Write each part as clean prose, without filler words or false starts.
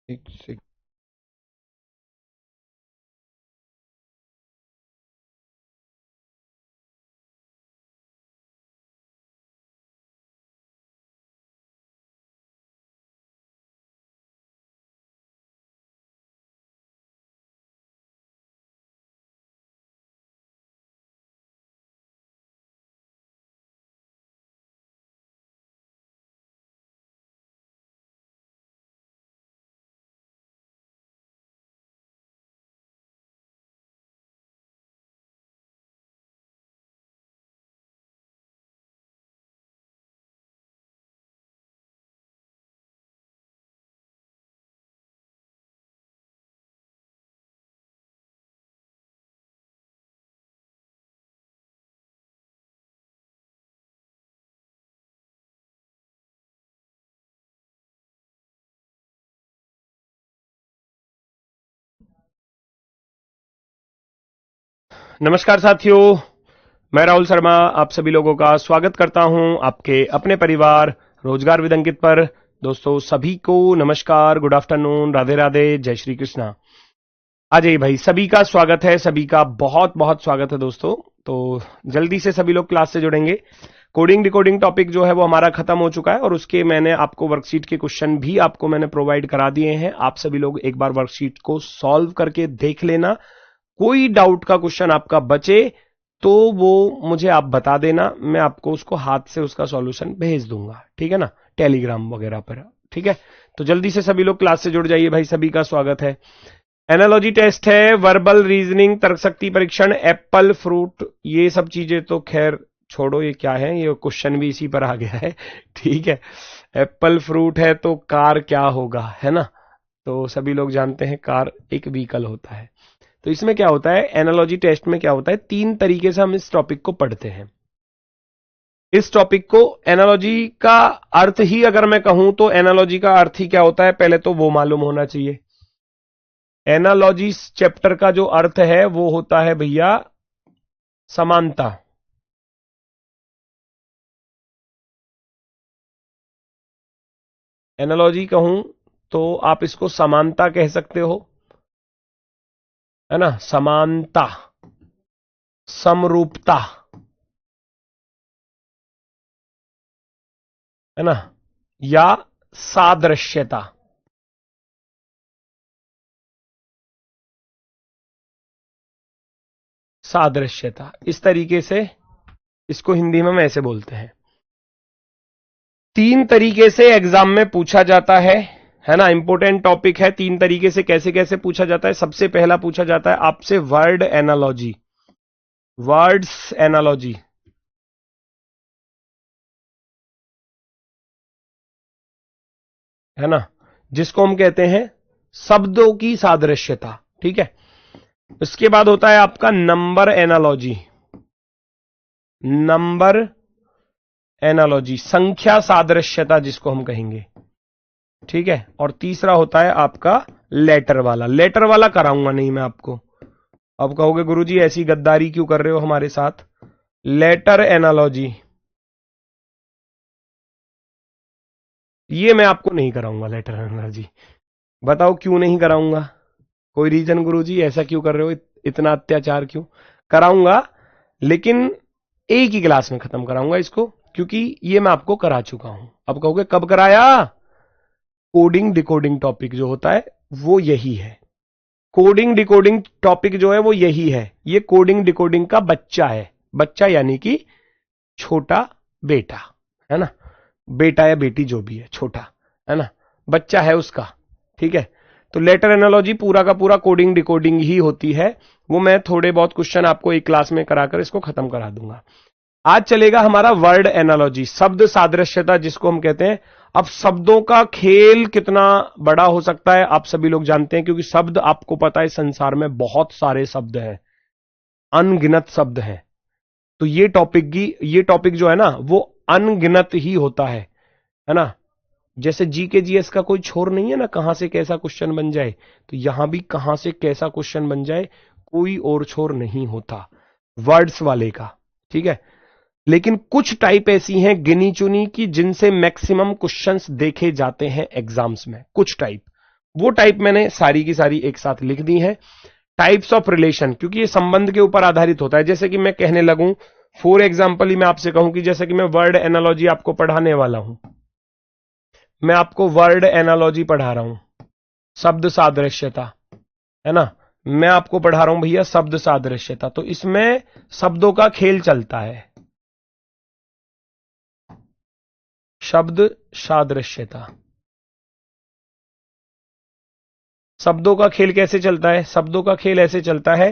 एक सेक- नमस्कार साथियों, मैं राहुल शर्मा आप सभी लोगों का स्वागत करता हूं आपके अपने परिवार रोजगार विद अंकित पर। दोस्तों सभी को नमस्कार, गुड आफ्टरनून, राधे राधे, जय श्री कृष्णा। आ जाइए भाई, सभी का स्वागत है, सभी का बहुत बहुत स्वागत है दोस्तों। तो जल्दी से सभी लोग क्लास से जुड़ेंगे। कोडिंग डिकोडिंग टॉपिक जो है वो हमारा खत्म हो चुका है और उसके मैंने आपको वर्कशीट के क्वेश्चन भी आपको मैंने प्रोवाइड करा दिए हैं। आप सभी लोग एक बार वर्कशीट को सॉल्व करके देख लेना। कोई डाउट का क्वेश्चन आपका बचे तो वो मुझे आप बता देना, मैं आपको उसको हाथ से उसका सॉल्यूशन भेज दूंगा, ठीक है ना, टेलीग्राम वगैरह पर। ठीक है, तो जल्दी से सभी लोग क्लास से जुड़ जाइए भाई, सभी का स्वागत है। एनालॉजी टेस्ट है, वर्बल रीजनिंग, तर्कशक्ति परीक्षण, एप्पल फ्रूट, ये सब चीजें तो खैर छोड़ो, ये क्या है, ये क्वेश्चन भी इसी पर आ गया है। ठीक है, एप्पल फ्रूट है तो कार क्या होगा, है ना। तो सभी लोग जानते हैं कार एक व्हीकल होता है। तो इसमें क्या होता है, एनालॉजी टेस्ट में क्या होता है, तीन तरीके से हम इस टॉपिक को पढ़ते हैं। इस टॉपिक को एनालॉजी का अर्थ ही अगर मैं कहूं तो एनालॉजी का अर्थ ही क्या होता है, पहले तो वो मालूम होना चाहिए। एनालॉजी चैप्टर का जो अर्थ है वो होता है भैया समानता। एनालॉजी कहूं तो आप इसको समानता कह सकते हो, है ना, समानता, समरूपता, है ना, या सादृश्यता। सादृश्यता, इस तरीके से इसको हिंदी में हम ऐसे बोलते हैं। तीन तरीके से एग्जाम में पूछा जाता है ना, इंपॉर्टेंट टॉपिक है। तीन तरीके से कैसे कैसे पूछा जाता है, सबसे पहला पूछा जाता है आपसे वर्ड एनालॉजी, वर्ड्स एनालॉजी, है ना, जिसको हम कहते हैं शब्दों की सादृश्यता। ठीक है, इसके बाद होता है आपका नंबर एनालॉजी, नंबर एनालॉजी, संख्या सादृश्यता जिसको हम कहेंगे। ठीक है, और तीसरा होता है आपका लेटर वाला। लेटर वाला कराऊंगा नहीं मैं आपको, अब कहोगे गुरुजी ऐसी गद्दारी क्यों कर रहे हो हमारे साथ। लेटर एनालॉजी ये मैं आपको नहीं कराऊंगा, लेटर एनालॉजी। बताओ क्यों नहीं कराऊंगा, कोई रीजन गुरुजी, ऐसा क्यों कर रहे हो, इतना अत्याचार क्यों। कराऊंगा लेकिन एक ही क्लास में खत्म कराऊंगा इसको, क्योंकि ये मैं आपको करा चुका हूं। अब कहोगे कब कराया, कोडिंग डिकोडिंग टॉपिक जो होता है वो यही है। कोडिंग डिकोडिंग टॉपिक जो है वो यही है, ये कोडिंग डिकोडिंग का बच्चा है। बच्चा यानी कि छोटा बेटा, है ना, बेटा या बेटी जो भी है, छोटा, है ना, बच्चा है उसका। ठीक है, तो लेटर एनालॉजी पूरा का पूरा कोडिंग डिकोडिंग ही होती है। वो मैं थोड़े बहुत क्वेश्चन आपको एक क्लास में कराकर इसको खत्म करा दूंगा। आज चलेगा हमारा वर्ड एनालॉजी, शब्द सादृश्यता जिसको हम कहते हैं। अब शब्दों का खेल कितना बड़ा हो सकता है आप सभी लोग जानते हैं, क्योंकि शब्द आपको पता है संसार में बहुत सारे शब्द हैं, अनगिनत शब्द हैं। तो ये टॉपिक जो है ना वो अनगिनत ही होता है ना। जैसे जीके जीएस का कोई छोर नहीं है ना, कहां से कैसा क्वेश्चन बन जाए, तो यहां भी कहां से कैसा क्वेश्चन बन जाए कोई और छोर नहीं होता वर्ड्स वाले का। ठीक है, लेकिन कुछ टाइप ऐसी हैं गिनी चुनी की जिनसे मैक्सिमम क्वेश्चंस देखे जाते हैं एग्जाम्स में, कुछ टाइप। वो टाइप मैंने सारी की सारी एक साथ लिख दी है। टाइप्स ऑफ रिलेशन, क्योंकि ये संबंध के ऊपर आधारित होता है। जैसे कि मैं कहने लगूं, फॉर एग्जाम्पल ही मैं आपसे कहूं कि जैसे कि मैं वर्ड एनालॉजी आपको पढ़ाने वाला हूं, मैं आपको वर्ड एनालॉजी पढ़ा रहा हूं, शब्द सादृश्यता, है ना, मैं आपको पढ़ा रहा हूं भैया शब्द सादृश्यता। तो इसमें शब्दों का खेल चलता है, शब्द सादृश्यता। शब्दों का खेल कैसे चलता है? शब्दों का खेल ऐसे चलता है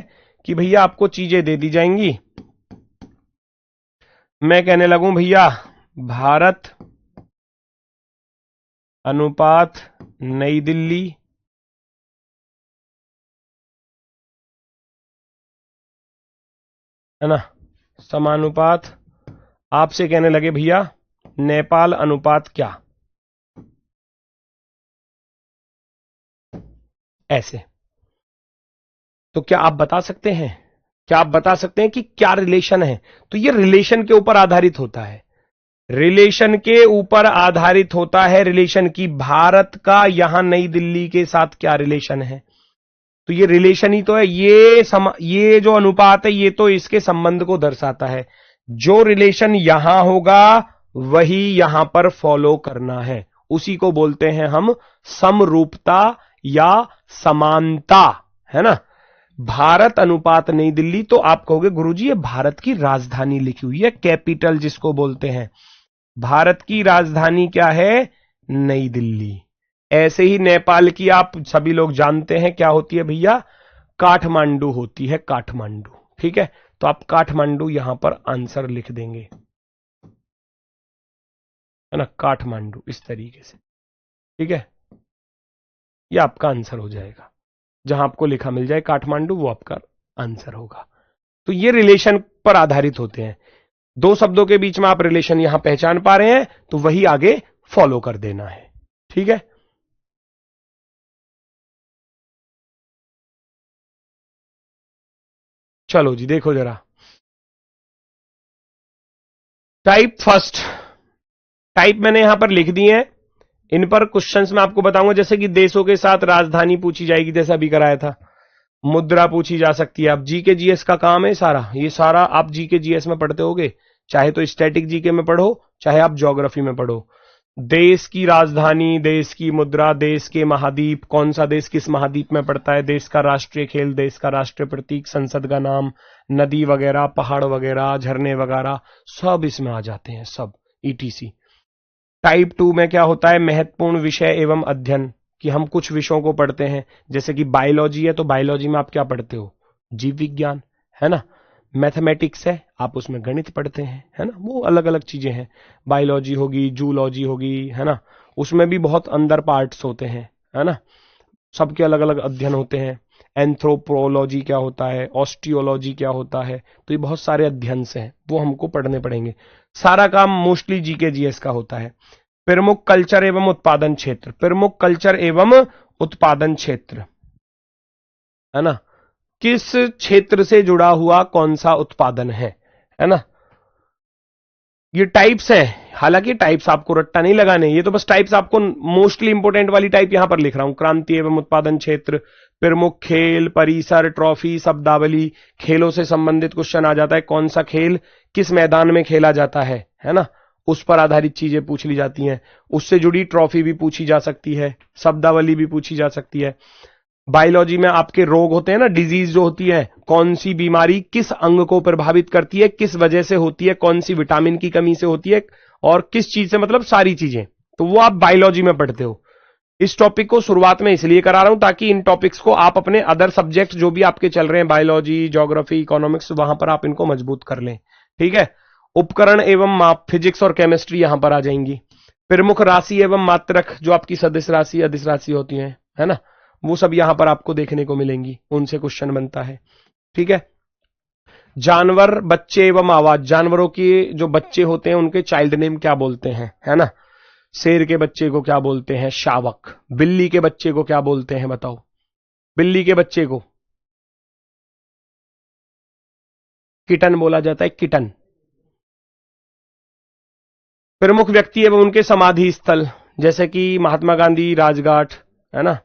कि भैया आपको चीजें दे दी जाएंगी, मैं कहने लगूं भैया भारत अनुपात नई दिल्ली, है ना, समानुपात, आपसे कहने लगे भैया नेपाल अनुपात क्या, ऐसे। तो क्या आप बता सकते हैं, क्या आप बता सकते हैं कि क्या रिलेशन है? तो ये रिलेशन के ऊपर आधारित होता है, रिलेशन के ऊपर आधारित होता है, रिलेशन की भारत का यहां नई दिल्ली के साथ क्या रिलेशन है। तो ये रिलेशन ही तो है, ये जो अनुपात है ये तो इसके संबंध को दर्शाता है। जो रिलेशन यहां होगा वही यहां पर फॉलो करना है, उसी को बोलते हैं हम समरूपता या समानता, है ना। भारत अनुपात नई दिल्ली, तो आप कहोगे गुरुजी ये भारत की राजधानी लिखी हुई है, कैपिटल जिसको बोलते हैं। भारत की राजधानी क्या है? नई दिल्ली। ऐसे ही नेपाल की आप सभी लोग जानते हैं क्या होती है भैया? काठमांडू होती है, काठमांडू। ठीक है, तो आप काठमांडू यहां पर आंसर लिख देंगे, है ना, काठमांडू इस तरीके से। ठीक है, ये आपका आंसर हो जाएगा, जहां आपको लिखा मिल जाए काठमांडू वो आपका आंसर होगा। तो ये रिलेशन पर आधारित होते हैं। दो शब्दों के बीच में आप रिलेशन यहां पहचान पा रहे हैं तो वही आगे फॉलो कर देना है। ठीक है, चलो जी देखो जरा, टाइप फर्स्ट, टाइप मैंने यहां पर लिख दिए हैं, इन पर क्वेश्चंस मैं आपको बताऊंगा। जैसे कि देशों के साथ राजधानी पूछी जाएगी, जैसा अभी कराया था, मुद्रा पूछी जा सकती है। आप जीके जीएस का काम है सारा, ये सारा आप जीके जीएस में पढ़ते होगे, चाहे तो स्टैटिक जीके में पढ़ो चाहे आप ज्योग्राफी में पढ़ो। देश की राजधानी, देश की मुद्रा, देश के महाद्वीप, कौन सा देश किस महाद्वीप में पड़ता है, देश का राष्ट्रीय खेल, देश का राष्ट्रीय प्रतीक, संसद का नाम, नदी वगैरह, पहाड़ वगैरह, झरने वगैरह, सब इसमें आ जाते हैं, सब ईटीसी। टाइप 2 में क्या होता है? महत्वपूर्ण विषय एवं अध्ययन, कि हम कुछ विषयों को पढ़ते हैं। जैसे कि बायोलॉजी है तो बायोलॉजी में आप क्या पढ़ते हो? जीव विज्ञान, है ना। मैथमेटिक्स है, आप उसमें गणित पढ़ते हैं, है ना। वो अलग अलग चीजें हैं, बायोलॉजी होगी, जूलॉजी होगी, है ना, उसमें भी बहुत अंदर पार्ट्स होते हैं, है ना, सबके अलग अलग अध्ययन होते हैं। एंथ्रोपोलॉजी क्या होता है, ऑस्टियोलॉजी क्या होता है, तो ये बहुत सारे अध्ययन से हैं, वो हमको पढ़ने पड़ेंगे। सारा काम मोस्टली जीके जीएस का होता है। प्रमुख कल्चर एवं उत्पादन क्षेत्र, प्रमुख कल्चर एवं उत्पादन क्षेत्र, है ना, किस क्षेत्र से जुड़ा हुआ कौन सा उत्पादन है ना। ये टाइप्स हैं, हालांकि टाइप्स आपको रट्टा नहीं लगाने, ये तो बस टाइप्स आपको मोस्टली इंपोर्टेंट वाली टाइप यहां पर लिख रहा हूं। क्रांति एवं उत्पादन क्षेत्र, प्रमुख खेल, परिसर, ट्रॉफी, शब्दावली, खेलों से संबंधित क्वेश्चन आ जाता है, कौन सा खेल किस मैदान में खेला जाता है ना, उस पर आधारित चीजें पूछ ली जाती हैं। उससे जुड़ी ट्रॉफी भी पूछी जा सकती है, शब्दावली भी पूछी जा सकती है। बायोलॉजी में आपके रोग होते हैं ना, डिजीज जो होती है, कौन सी बीमारी किस अंग को प्रभावित करती है, किस वजह से होती है, कौन सी विटामिन की कमी से होती है, और किस चीज से, मतलब सारी चीजें, तो वो आप बायोलॉजी में पढ़ते हो। इस टॉपिक को शुरुआत में इसलिए करा रहा हूं ताकि इन टॉपिक्स को आप अपने अदर सब्जेक्ट जो भी आपके चल रहे हैं, बायोलॉजी, ज्योग्राफी, इकोनॉमिक्स, वहां पर आप इनको मजबूत कर लें। ठीक है, उपकरण एवं माप, फिजिक्स और केमिस्ट्री यहां पर आ जाएंगी। प्रमुख राशि एवं मात्रक, जो आपकी सदिश राशि, अदिश राशि होती है ना, वो सब यहां पर आपको देखने को मिलेंगी, उनसे क्वेश्चन बनता है। ठीक है, जानवर, बच्चे एवं आवाज, जानवरों के जो बच्चे होते हैं उनके चाइल्ड नेम क्या बोलते हैं, है ना। शेर के बच्चे को क्या बोलते हैं? शावक। बिल्ली के बच्चे को क्या बोलते हैं बताओ? बिल्ली के बच्चे को किटन बोला जाता है, किटन। प्रमुख व्यक्ति एवं उनके समाधि स्थल, जैसे कि महात्मा गांधी, राजघाट, है ना,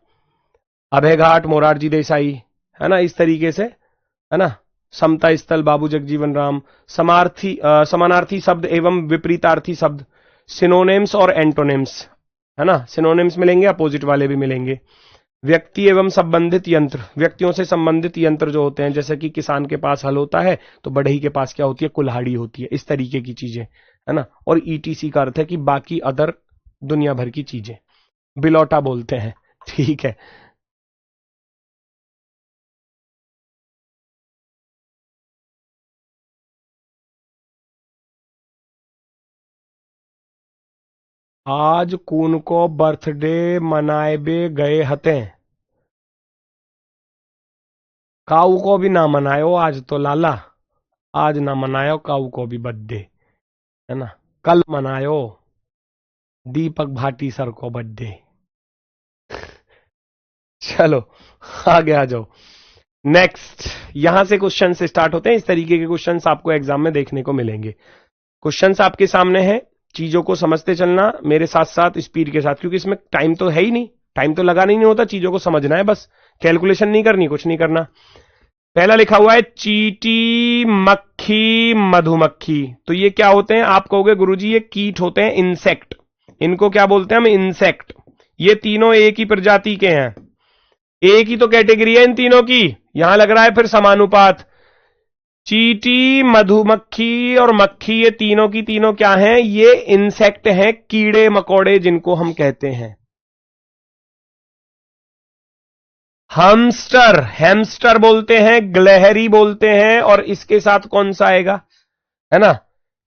अभय घाट मोरारजी देसाई, है ना, इस तरीके से, है ना, समता स्थल बाबू जगजीवन राम, समानार्थी शब्द एवं विपरीतार्थी शब्द, सिनोनिम्स और एंटोनिम्स, है ना, सिनोनिम्स मिलेंगे, अपोजिट वाले भी मिलेंगे। व्यक्ति एवं संबंधित यंत्र, व्यक्तियों से संबंधित यंत्र जो होते हैं, जैसे कि किसान के पास हल होता है तो बढ़ई के पास क्या होती है, कुल्हाड़ी होती है, इस तरीके की चीजें, है ना। और ईटीसी का अर्थ है कि बाकी अदर दुनिया भर की चीजें, बिलौटा बोलते हैं, ठीक है। आज कून को बर्थडे मनाएबे गए हते, काऊ को भी ना मनायो आज तो लाला, आज ना मनायो काऊ को भी बर्थडे, है ना, कल मनायो दीपक भाटी सर को बर्थडे। चलो आगे आ जाओ। नेक्स्ट, यहां से क्वेश्चन से स्टार्ट होते हैं। इस तरीके के क्वेश्चंस आपको एग्जाम में देखने को मिलेंगे। क्वेश्चंस आपके सामने है, चीजों को समझते चलना मेरे साथ साथ, स्पीड के साथ, क्योंकि इसमें टाइम तो है ही नहीं, टाइम तो लगाना ही नहीं होता, चीजों को समझना है बस, कैलकुलेशन नहीं करनी, कुछ नहीं करना। पहला लिखा हुआ है चींटी मक्खी मधुमक्खी, तो ये क्या होते हैं? आप कहोगे गुरुजी ये कीट होते हैं, इंसेक्ट, इनको क्या बोलते हैं हम? इंसेक्ट। ये तीनों एक ही प्रजाति के हैं, एक ही तो कैटेगरी है इन तीनों की, यहां लग रहा है फिर समानुपात। चींटी मधुमक्खी और मक्खी, ये तीनों की तीनों क्या हैं? ये इंसेक्ट हैं, कीड़े मकोड़े जिनको हम कहते हैं। हमस्टर, हैमस्टर बोलते हैं, गिलहरी बोलते हैं, और इसके साथ कौन सा आएगा? है ना,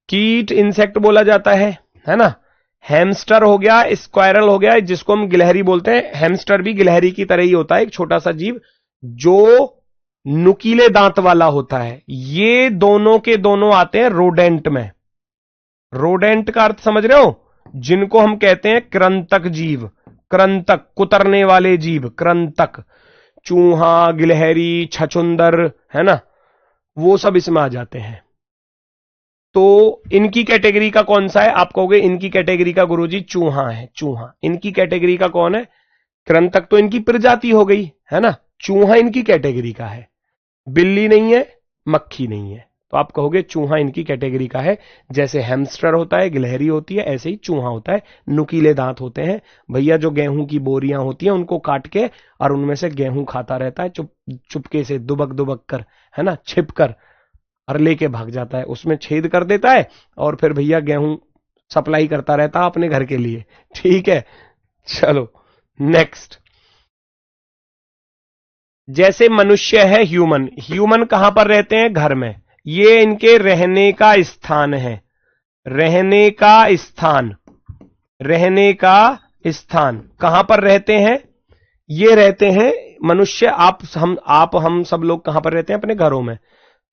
कीट इंसेक्ट बोला जाता है ना। हैमस्टर हो गया, स्क्वायरल हो गया, जिसको हम गिलहरी बोलते हैं। हैमस्टर भी गिलहरी की तरह ही होता है, एक छोटा सा जीव जो नुकीले दांत वाला होता है। ये दोनों के दोनों आते हैं रोडेंट में। रोडेंट का अर्थ समझ रहे हो? जिनको हम कहते हैं कृंतक जीव, कृंतक कुतरने वाले जीव, कृंतक, चूहा, गिलहरी, छछुंदर, है ना, वो सब इसमें आ जाते हैं। तो इनकी कैटेगरी का कौन सा है? आप कहोगे इनकी कैटेगरी का गुरुजी चूहा है, चूहा। इनकी कैटेगरी का कौन है? कृंतक तो इनकी प्रजाति हो गई, है ना, चूहा इनकी कैटेगरी का है। बिल्ली नहीं है, मक्खी नहीं है, तो आप कहोगे चूहा इनकी कैटेगरी का है। जैसे हैमस्टर होता है, गिलहरी होती है, ऐसे ही चूहा होता है, नुकीले दांत होते हैं भैया। जो गेहूं की बोरियां होती हैं उनको काट के और उनमें से गेहूं खाता रहता है, चुपके से, दुबक दुबक कर, है ना, छिप कर, और लेके भाग जाता है, उसमें छेद कर देता है और फिर भैया गेहूं सप्लाई करता रहता है अपने घर के लिए, ठीक है। चलो नेक्स्ट, जैसे मनुष्य है, ह्यूमन, ह्यूमन कहां पर रहते हैं? घर में। ये इनके रहने का स्थान है, रहने का स्थान, रहने का स्थान कहां पर रहते हैं? ये रहते हैं मनुष्य, आप हम सब लोग कहां पर रहते हैं? अपने घरों में।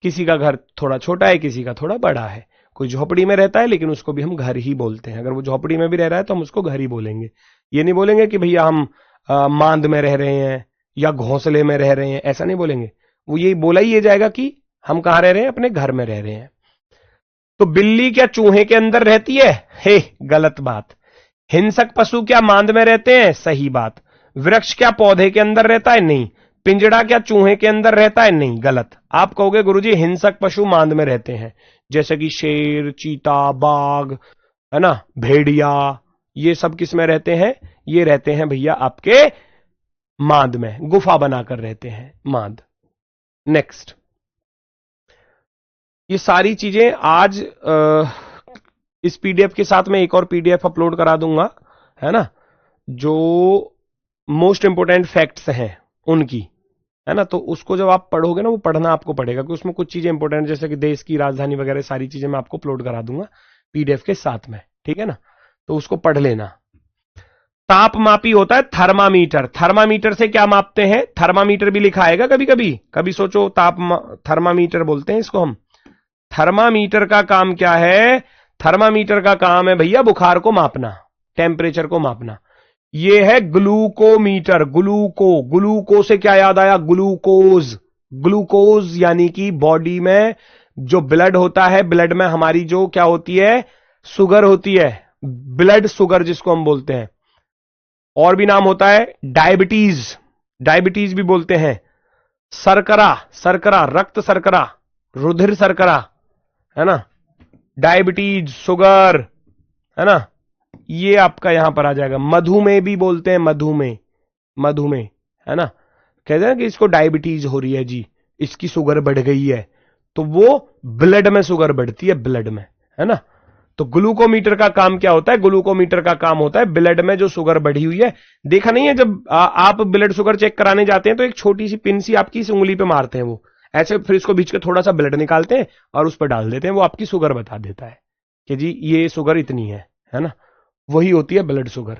किसी का घर थोड़ा छोटा है, किसी का थोड़ा बड़ा है, कोई झोपड़ी में रहता है, लेकिन उसको भी हम घर ही बोलते हैं। अगर वो झोपड़ी में भी रह रहा है तो हम उसको घर ही बोलेंगे। ये नहीं बोलेंगे कि भैया हम मांद में रह रहे हैं या घोंसले में रह रहे हैं, ऐसा नहीं बोलेंगे। वो यही बोला ही ये जाएगा कि हम कहां रह रहे हैं? अपने घर में रह रहे हैं। तो बिल्ली क्या चूहे के अंदर रहती है? हे, गलत बात। हिंसक पशु क्या मांद में रहते हैं? सही बात। वृक्ष क्या पौधे के अंदर रहता है? नहीं। पिंजड़ा क्या चूहे के अंदर रहता है? नहीं, गलत। आप कहोगे गुरुजी हिंसक पशु मांद में रहते हैं, जैसे कि शेर, चीता, बाघ, है ना, भेड़िया, ये सब किस में रहते हैं? ये रहते हैं भैया आपके मांद में, गुफा बनाकर रहते हैं, मांद। नेक्स्ट, ये सारी चीजें आज इस पीडीएफ के साथ में एक और पीडीएफ अपलोड करा दूंगा, है ना, जो मोस्ट इंपोर्टेंट फैक्ट्स हैं उनकी, है ना। तो उसको जब आप पढ़ोगे ना, वो पढ़ना आपको पड़ेगा, कि उसमें कुछ चीजें इंपोर्टेंट, जैसे कि देश की राजधानी वगैरह सारी चीजें मैं आपको अपलोड करा दूंगा पीडीएफ के साथ में, ठीक है ना। तो उसको पढ़ लेना। तापमापी होता है थर्मामीटर। थर्मामीटर से क्या मापते हैं? थर्मामीटर भी लिखा आएगा कभी कभी, कभी सोचो थर्मामीटर बोलते हैं इसको हम। थर्मामीटर का काम क्या है? थर्मामीटर का काम है भैया बुखार को मापना, टेम्परेचर को मापना। ये है ग्लूकोमीटर। ग्लूको से क्या याद आया? ग्लूकोज। ग्लूकोज यानी कि बॉडी में जो ब्लड होता है, ब्लड में हमारी जो क्या होती है? शुगर होती है, ब्लड शुगर जिसको हम बोलते हैं। और भी नाम होता है डायबिटीज, डायबिटीज भी बोलते हैं, शर्करा, शर्करा रक्त शर्करा, रुधिर शर्करा, है ना, डायबिटीज शुगर, है ना, ये आपका यहां पर आ जाएगा। मधुमेह भी बोलते हैं, मधुमेह, मधुमेह, है ना, कहते हैं कि इसको डायबिटीज हो रही है जी, इसकी शुगर बढ़ गई है, तो वो ब्लड में शुगर बढ़ती है, ब्लड में, है ना। तो ग्लूकोमीटर का काम क्या होता है? ग्लूकोमीटर का काम होता है ब्लड में जो शुगर बढ़ी हुई है, देखा नहीं है जब आप ब्लड शुगर चेक कराने जाते हैं तो एक छोटी सी पिन सी आपकी इस उंगली पे मारते हैं वो ऐसे, फिर इसको बीच के थोड़ा सा ब्लड निकालते हैं और उस पर डाल देते हैं, वो आपकी शुगर बता देता है कि जी ये शुगर इतनी है ना। वही होती है ब्लड शुगर,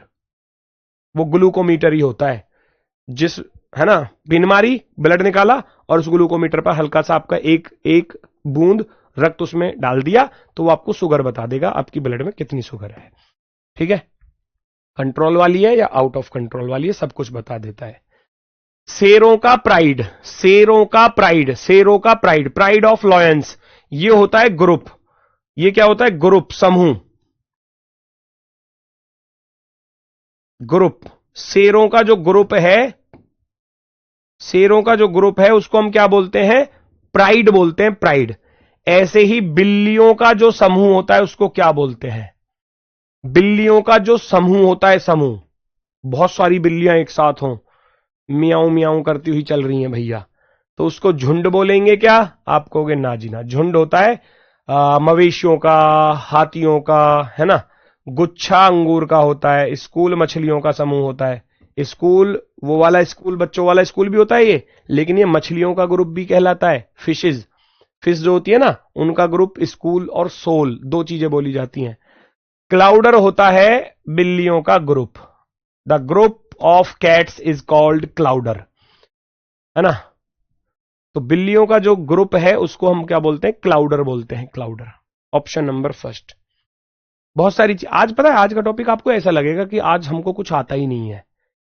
वो ग्लूकोमीटर ही होता है। जिस, है ना, पिन मारी, ब्लड निकाला और उस ग्लूकोमीटर पर हल्का सा आपका एक एक बूंद रक्त उसमें डाल दिया तो वो आपको शुगर बता देगा, आपकी ब्लड में कितनी शुगर है। ठीक है, कंट्रोल वाली है या आउट ऑफ कंट्रोल वाली है, सब कुछ बता देता है। शेरों का प्राइड, शेरों का प्राइड, शेरों का प्राइड, प्राइड ऑफ लॉयंस, ये होता है ग्रुप। ये क्या होता है? ग्रुप, समूह, ग्रुप। शेरों का जो ग्रुप है, शेरों का जो ग्रुप है उसको हम क्या बोलते हैं? प्राइड बोलते हैं, प्राइड। ऐसे ही बिल्लियों का जो समूह होता है उसको क्या बोलते हैं? बिल्लियों का जो समूह होता है, समूह, बहुत सारी बिल्लियां एक साथ हों, मियाऊं मियाऊं करती हुई चल रही हैं भैया, तो उसको झुंड बोलेंगे क्या? आप कहोगे ना जी ना, झुंड होता है मवेशियों का, हाथियों का, है ना, गुच्छा अंगूर का होता है, स्कूल मछलियों का समूह होता है। स्कूल, वो वाला स्कूल, बच्चों वाला स्कूल भी होता है ये, लेकिन ये मछलियों का ग्रुप भी कहलाता है, फिशेज, फिश जो होती है ना, उनका ग्रुप स्कूल और सोल, दो चीजें बोली जाती हैं। क्लाउडर होता है बिल्लियों का group, the group of cats is called clowder, है ना। तो बिल्लियों का जो ग्रुप है उसको हम क्या बोलते हैं? क्लाउडर बोलते हैं, क्लाउडर। Option number first. बहुत सारी चीज, आज पता है आज का टॉपिक आपको ऐसा लगेगा कि आज हमको कुछ आता ही नहीं है,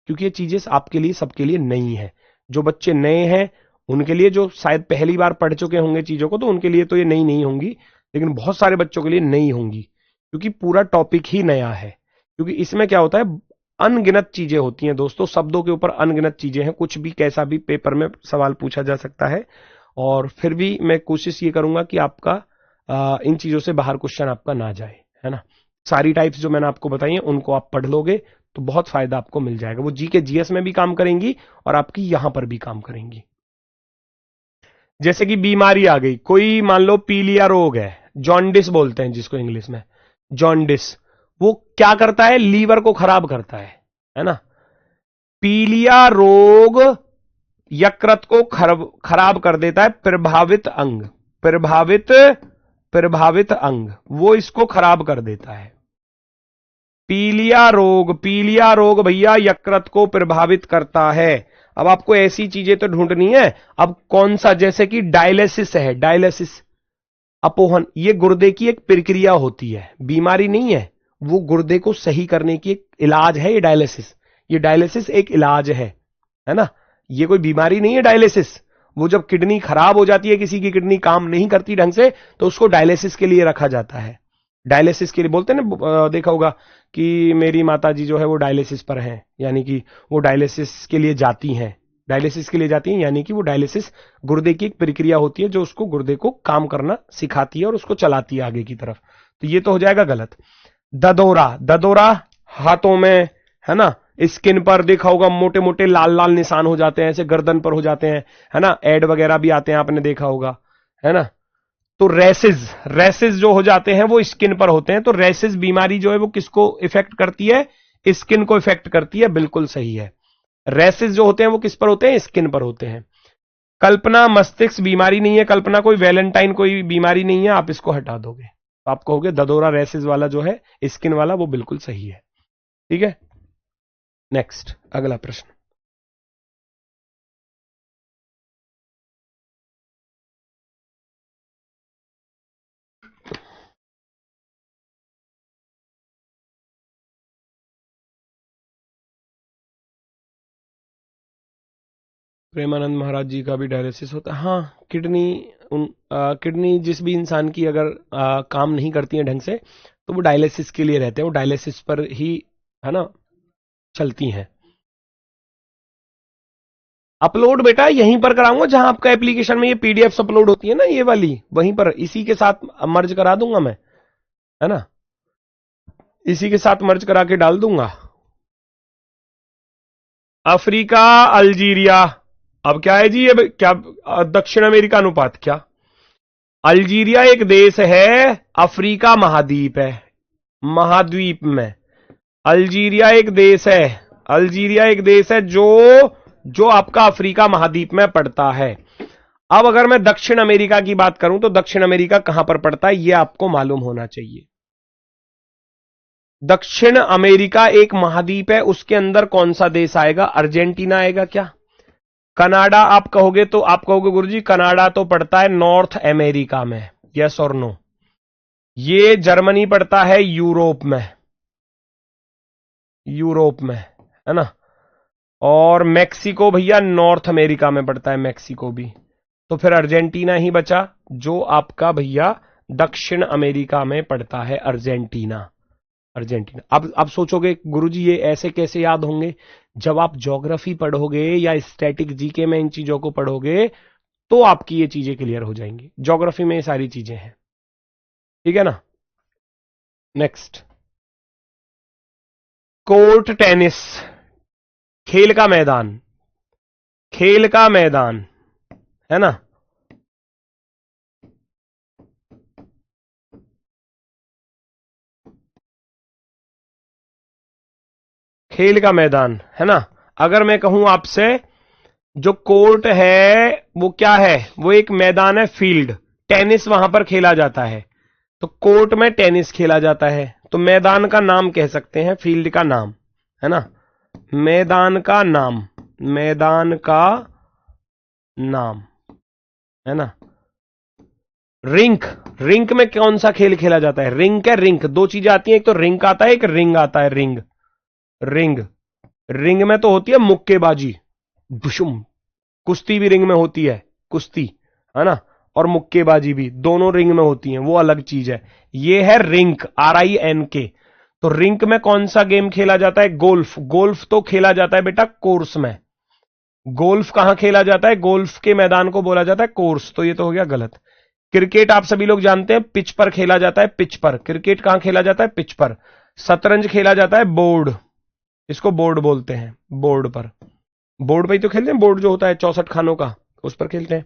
क्योंकि ये चीजें आपके लिए, सबके लिए नई है। जो बच्चे नए हैं उनके लिए, जो शायद पहली बार पढ़ चुके होंगे चीजों को, तो उनके लिए तो ये नई नहीं होंगी, लेकिन बहुत सारे बच्चों के लिए नई होंगी, क्योंकि पूरा टॉपिक ही नया है। क्योंकि इसमें क्या होता है, अनगिनत चीजें होती हैं दोस्तों, शब्दों के ऊपर अनगिनत चीजें हैं, कुछ भी कैसा भी पेपर में सवाल पूछा जा सकता है। और फिर भी मैं कोशिश ये करूंगा कि आपका इन चीजों से बाहर क्वेश्चन आपका ना जाए, है ना। सारी टाइप्स जो मैंने आपको बताई हैं उनको आप पढ़ लोगे तो बहुत फायदा आपको मिल जाएगा, वो जी के जीएस में भी काम करेंगी और आपकी यहां पर भी काम करेंगी। जैसे कि बीमारी आ गई, कोई मान लो पीलिया रोग है, जॉन्डिस बोलते हैं जिसको इंग्लिश में, जॉन्डिस, वो क्या करता है? लीवर को खराब करता है ना। पीलिया रोग यकृत को खराब कर देता है, प्रभावित अंग, प्रभावित, प्रभावित अंग, वो इसको खराब कर देता है। पीलिया रोग, पीलिया रोग भैया यकृत को प्रभावित करता है। अब आपको ऐसी चीजें तो ढूंढनी है, अब कौन सा, जैसे कि डायलिसिस है, डायलिसिस, अपोहन, ये गुर्दे की एक प्रक्रिया होती है, बीमारी नहीं है, वो गुर्दे को सही करने की एक इलाज है ये डायलिसिस, ये डायलिसिस एक इलाज है ना, ये कोई बीमारी नहीं है डायलिसिस। वो जब किडनी खराब हो जाती है, किसी की किडनी काम नहीं करती ढंग से, तो उसको डायलिसिस के लिए रखा जाता है, डायलिसिस के लिए बोलते हैं ना, देखा होगा कि मेरी माता जी जो है वो डायलिसिस पर हैं, यानी कि वो डायलिसिस के लिए जाती हैं, डायलिसिस के लिए जाती हैं, यानी कि वो डायलिसिस गुर्दे की एक प्रक्रिया होती है जो उसको, गुर्दे को काम करना सिखाती है और उसको चलाती है आगे की तरफ। तो ये तो हो जाएगा गलत। ददोरा, ददोरा हाथों में, है ना, स्किन पर देखा होगा मोटे मोटे लाल लाल निशान हो जाते हैं, ऐसे गर्दन पर हो जाते हैं, है ना, एड वगैरह भी आते हैं, आपने देखा होगा, है ना। तो रेसिस, रेसिस जो हो जाते हैं वो स्किन पर होते हैं, तो रेसिस बीमारी जो है वो किसको इफेक्ट करती है? स्किन को इफेक्ट करती है, बिल्कुल सही है। रेसिस जो होते हैं वो किस पर होते हैं? स्किन पर होते हैं। कल्पना मस्तिष्क बीमारी नहीं है, कल्पना कोई वैलेंटाइन कोई बीमारी नहीं है, आप इसको हटा दोगे तो आप कहोगे ददोरा रेसिस वाला जो है स्किन वाला वो बिल्कुल सही है। ठीक है, नेक्स्ट अगला प्रश्न। प्रेमानंद महाराज जी का भी डायलिसिस होता है, हाँ, किडनी, किडनी जिस भी इंसान की अगर काम नहीं करती है ढंग से, तो वो डायलिसिस के लिए रहते हैं, वो डायलिसिस पर ही, है ना, चलती हैं। अपलोड बेटा यहीं पर कराऊंगा जहां आपका एप्लीकेशन में ये पीडीएफ अपलोड होती है ना, ये वाली, वहीं पर इसी के साथ मर्ज करा दूंगा मैं, है ना, इसी के साथ मर्ज करा के डाल दूंगा। अफ्रीका, अल्जीरिया, अब क्या है जी, ये क्या दक्षिण अमेरिका अनुपात क्या? अल्जीरिया एक देश है, अफ्रीका महाद्वीप है, महाद्वीप में अल्जीरिया एक देश है, अल्जीरिया एक देश है जो आपका अफ्रीका महाद्वीप में पड़ता है। अब अगर मैं दक्षिण अमेरिका की बात करूं तो दक्षिण अमेरिका कहां पर पड़ता है यह आपको मालूम होना चाहिए। दक्षिण अमेरिका एक महाद्वीप है, उसके अंदर कौन सा देश आएगा? अर्जेंटीना आएगा क्या? कनाडा आप कहोगे तो आप कहोगे गुरुजी कनाडा तो पड़ता है नॉर्थ अमेरिका में, यस और नो? ये जर्मनी पड़ता है यूरोप में, यूरोप में, है ना, और मैक्सिको भैया नॉर्थ अमेरिका में पड़ता है, मैक्सिको भी। तो फिर अर्जेंटीना ही बचा जो आपका भैया दक्षिण अमेरिका में पड़ता है, अर्जेंटीना, अर्जेंटीना। अब सोचोगे गुरुजी ये ऐसे कैसे याद होंगे? जब आप ज्योग्राफी पढ़ोगे या स्टैटिक जीके में इन चीजों को पढ़ोगे तो आपकी ये चीजें क्लियर हो जाएंगी। ज्योग्राफी में ये सारी चीजें हैं, ठीक है ना। नेक्स्ट, कोर्ट टेनिस, खेल का मैदान, खेल का मैदान, है ना, खेल का मैदान, है ना। अगर मैं कहूं आपसे जो कोर्ट है वो क्या है? वो एक मैदान है, फील्ड, टेनिस वहां पर खेला जाता है, तो कोर्ट में टेनिस खेला जाता है, तो मैदान का नाम कह सकते हैं, फील्ड का नाम, है ना, मैदान का नाम, मैदान का नाम, है ना। रिंक, रिंक में कौन सा खेल खेला जाता है? रिंक है, रिंक, दो चीजें आती हैं, एक तो रिंक आता है, एक रिंग आता है, रिंग, रिंग, रिंग में तो होती है मुक्केबाजी, भुशुम, कुश्ती भी रिंग में होती है, कुश्ती, है ना, और मुक्केबाजी भी, दोनों रिंग में होती हैं, वो अलग चीज है। ये है रिंक, RINK। तो रिंक में कौन सा गेम खेला जाता है? गोल्फ, गोल्फ तो खेला जाता है बेटा कोर्स में। गोल्फ कहां खेला जाता है? गोल्फ के मैदान को बोला जाता है कोर्स, तो ये तो हो गया गलत। क्रिकेट आप सभी लोग जानते हैं पिच पर खेला जाता है, पिच पर, क्रिकेट कहां खेला जाता है? पिच पर। शतरंज खेला जाता है बोर्ड, इसको बोर्ड बोलते हैं, बोर्ड पर, बोर्ड पर ही तो खेलते हैं, बोर्ड जो होता है 64 खानों का, उस पर खेलते हैं।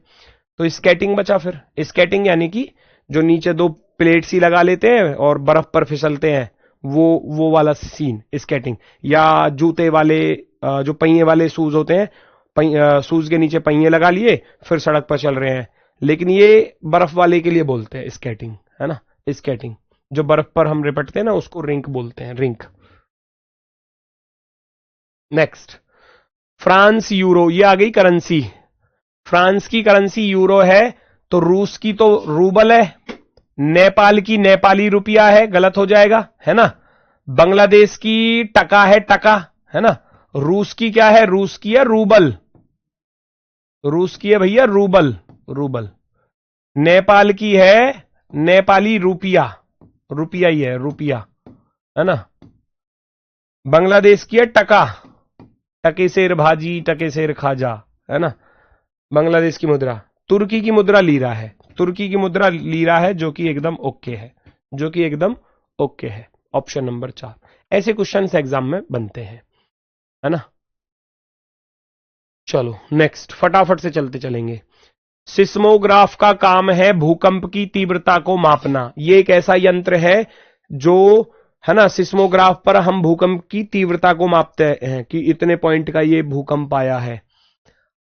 तो स्केटिंग बचा, फिर स्केटिंग यानी कि जो नीचे दो प्लेट्स ही लगा लेते हैं और बर्फ पर फिसलते हैं, वो वाला सीन स्केटिंग। या जूते वाले जो पहिए वाले शूज होते हैं, शूज के नीचे पहिए लगा लिए फिर सड़क पर चल रहे हैं, लेकिन ये बर्फ वाले के लिए बोलते हैं स्केटिंग, है ना, स्केटिंग। जो बर्फ पर हम रिपटते हैं ना उसको रिंक बोलते हैं, रिंक। नेक्स्ट, फ्रांस यूरो, ये आ गई करेंसी, फ्रांस की करेंसी यूरो है, तो रूस की तो रूबल है, नेपाल की नेपाली रुपया है, गलत हो जाएगा, है ना, बांग्लादेश की टका है, टका, है ना, रूस की क्या है? रूस की है रूबल, रूस की है भैया रूबल, रूबल। नेपाल की है नेपाली रुपया, रुपया ही है, रुपया, है ना। बांग्लादेश की है टका, टके शेर भाजी, टके शेर खाजा, है ना, बांग्लादेश की मुद्रा। तुर्की की मुद्रा लीरा है, तुर्की की मुद्रा लीरा है, जो कि एकदम ओके है, जो कि एकदम ओके है। Option number 4। ऐसे क्वेश्चन एग्जाम में बनते हैं, है ना। चलो नेक्स्ट, फटाफट से चलते चलेंगे। सिस्मोग्राफ का काम है भूकंप की तीव्रता को मापना। ये एक ऐसा यंत्र है जो, है ना, सिस्मोग्राफ पर हम भूकंप की तीव्रता को मापते हैं कि इतने पॉइंट का ये भूकंप आया है।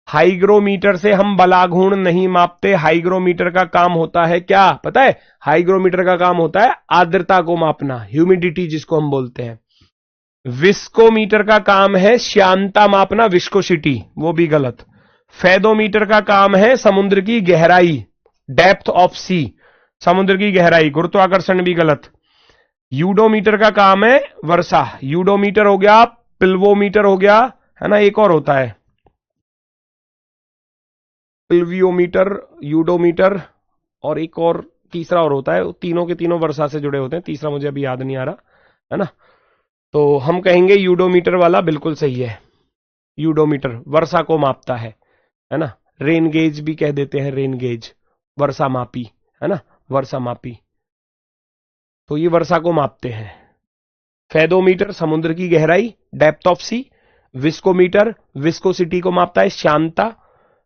हाइग्रोमीटर से हम बलाघूर्ण नहीं मापते, हाइग्रोमीटर का काम होता है क्या पता है? हाइग्रोमीटर का काम होता है आर्द्रता को मापना, ह्यूमिडिटी जिसको हम बोलते हैं। विस्कोमीटर का काम है श्यानता मापना, विस्कोसिटी, वो भी गलत। फेदोमीटर का काम है समुद्र की गहराई, डेप्थ ऑफ सी, समुद्र की गहराई, गुरुत्वाकर्षण भी गलत। यूडोमीटर का काम है वर्षा, यूडोमीटर हो गया, पिल्वोमीटर हो गया, है ना, एक और होता है पिल्वियोमीटर, यूडोमीटर, और एक और तीसरा और होता है, तीनों के तीनों वर्षा से जुड़े होते हैं, तीसरा मुझे अभी याद नहीं आ रहा, है ना। तो हम कहेंगे यूडोमीटर वाला बिल्कुल सही है, यूडोमीटर वर्षा को मापता है। है ना। रेन गेज भी कह देते हैं, रेन गेज, वर्षा मापी, है ना, वर्षा मापी। तो ये वर्षा को मापते हैं। फेदोमीटर समुद्र की गहराई, depth of sea. Viscometer viscosity को मापता है, श्यानता।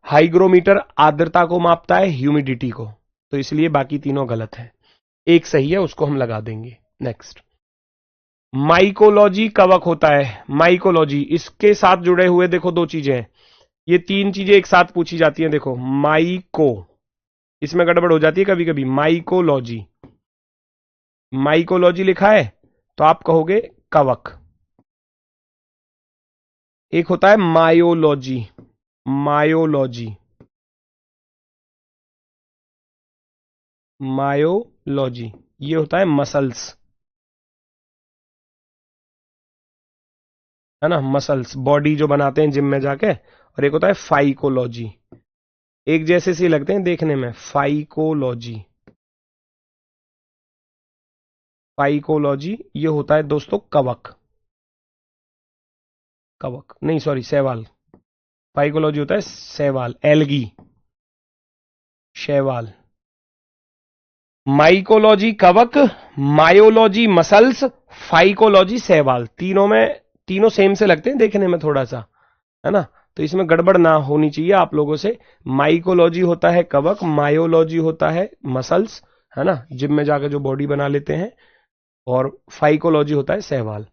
हाइग्रोमीटर आर्द्रता को मापता है, ह्यूमिडिटी को। तो इसलिए बाकी तीनों गलत है, एक सही है, उसको हम लगा देंगे। नेक्स्ट, माइकोलॉजी कवक होता है। माइकोलॉजी, इसके साथ जुड़े हुए देखो दो चीजें हैं, ये तीन चीजें एक साथ पूछी जाती हैं। देखो माइको, इसमें गड़बड़ हो जाती है कभी कभी। माइकोलॉजी, माइकोलॉजी लिखा है तो आप कहोगे कवक। एक होता है मायोलॉजी, मायोलॉजी, मायोलॉजी, ये होता है मसल्स, है ना, मसल्स, बॉडी जो बनाते हैं जिम में जाके। और एक होता है फाइकोलॉजी, एक जैसे से लगते हैं देखने में, फाइकोलॉजी। फाइकोलॉजी ये होता है दोस्तों कवक, कवक नहीं सॉरी शैवाल। फाइकोलॉजी होता है शैवाल, एल्गी, शैवाल। माइकोलॉजी कवक, मायोलॉजी मसल्स, फाइकोलॉजी शैवाल। तीनों में, तीनों सेम से लगते हैं देखने में थोड़ा सा, है ना। तो इसमें गड़बड़ ना होनी चाहिए आप लोगों से। माइकोलॉजी होता है कवक, मायोलॉजी होता है मसल्स, है ना, जिम में जाकर जो बॉडी बना लेते हैं। और फाइकोलॉजी होता है शैवाल।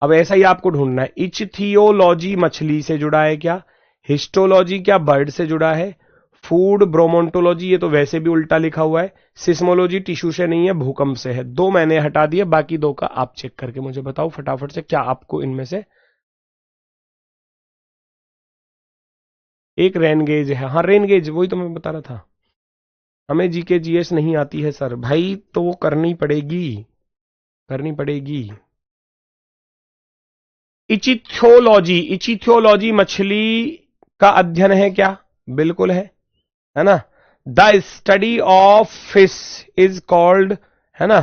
अब ऐसा ही आपको ढूंढना है। इच्थियोलॉजी मछली से जुड़ा है क्या? हिस्टोलॉजी क्या बर्ड से जुड़ा है? फूड ब्रोमोन्टोलॉजी, ये तो वैसे भी उल्टा लिखा हुआ है। सिस्मोलॉजी टिश्यू से नहीं है, भूकंप से है। दो मैंने हटा दिए, बाकी दो का आप चेक करके मुझे बताओ फटाफट से, क्या आपको इनमें से एक रेन गेज है। हाँ रेन गेज, वही तो मैं बता रहा था। हमें जीके जीएस नहीं आती है सर भाई, तो वो करनी पड़ेगी, करनी पड़ेगी। इचिथ्योलॉजी, इचिथ्योलॉजी मछली का अध्ययन है क्या? बिल्कुल है ना। The study of fish is called, है ना,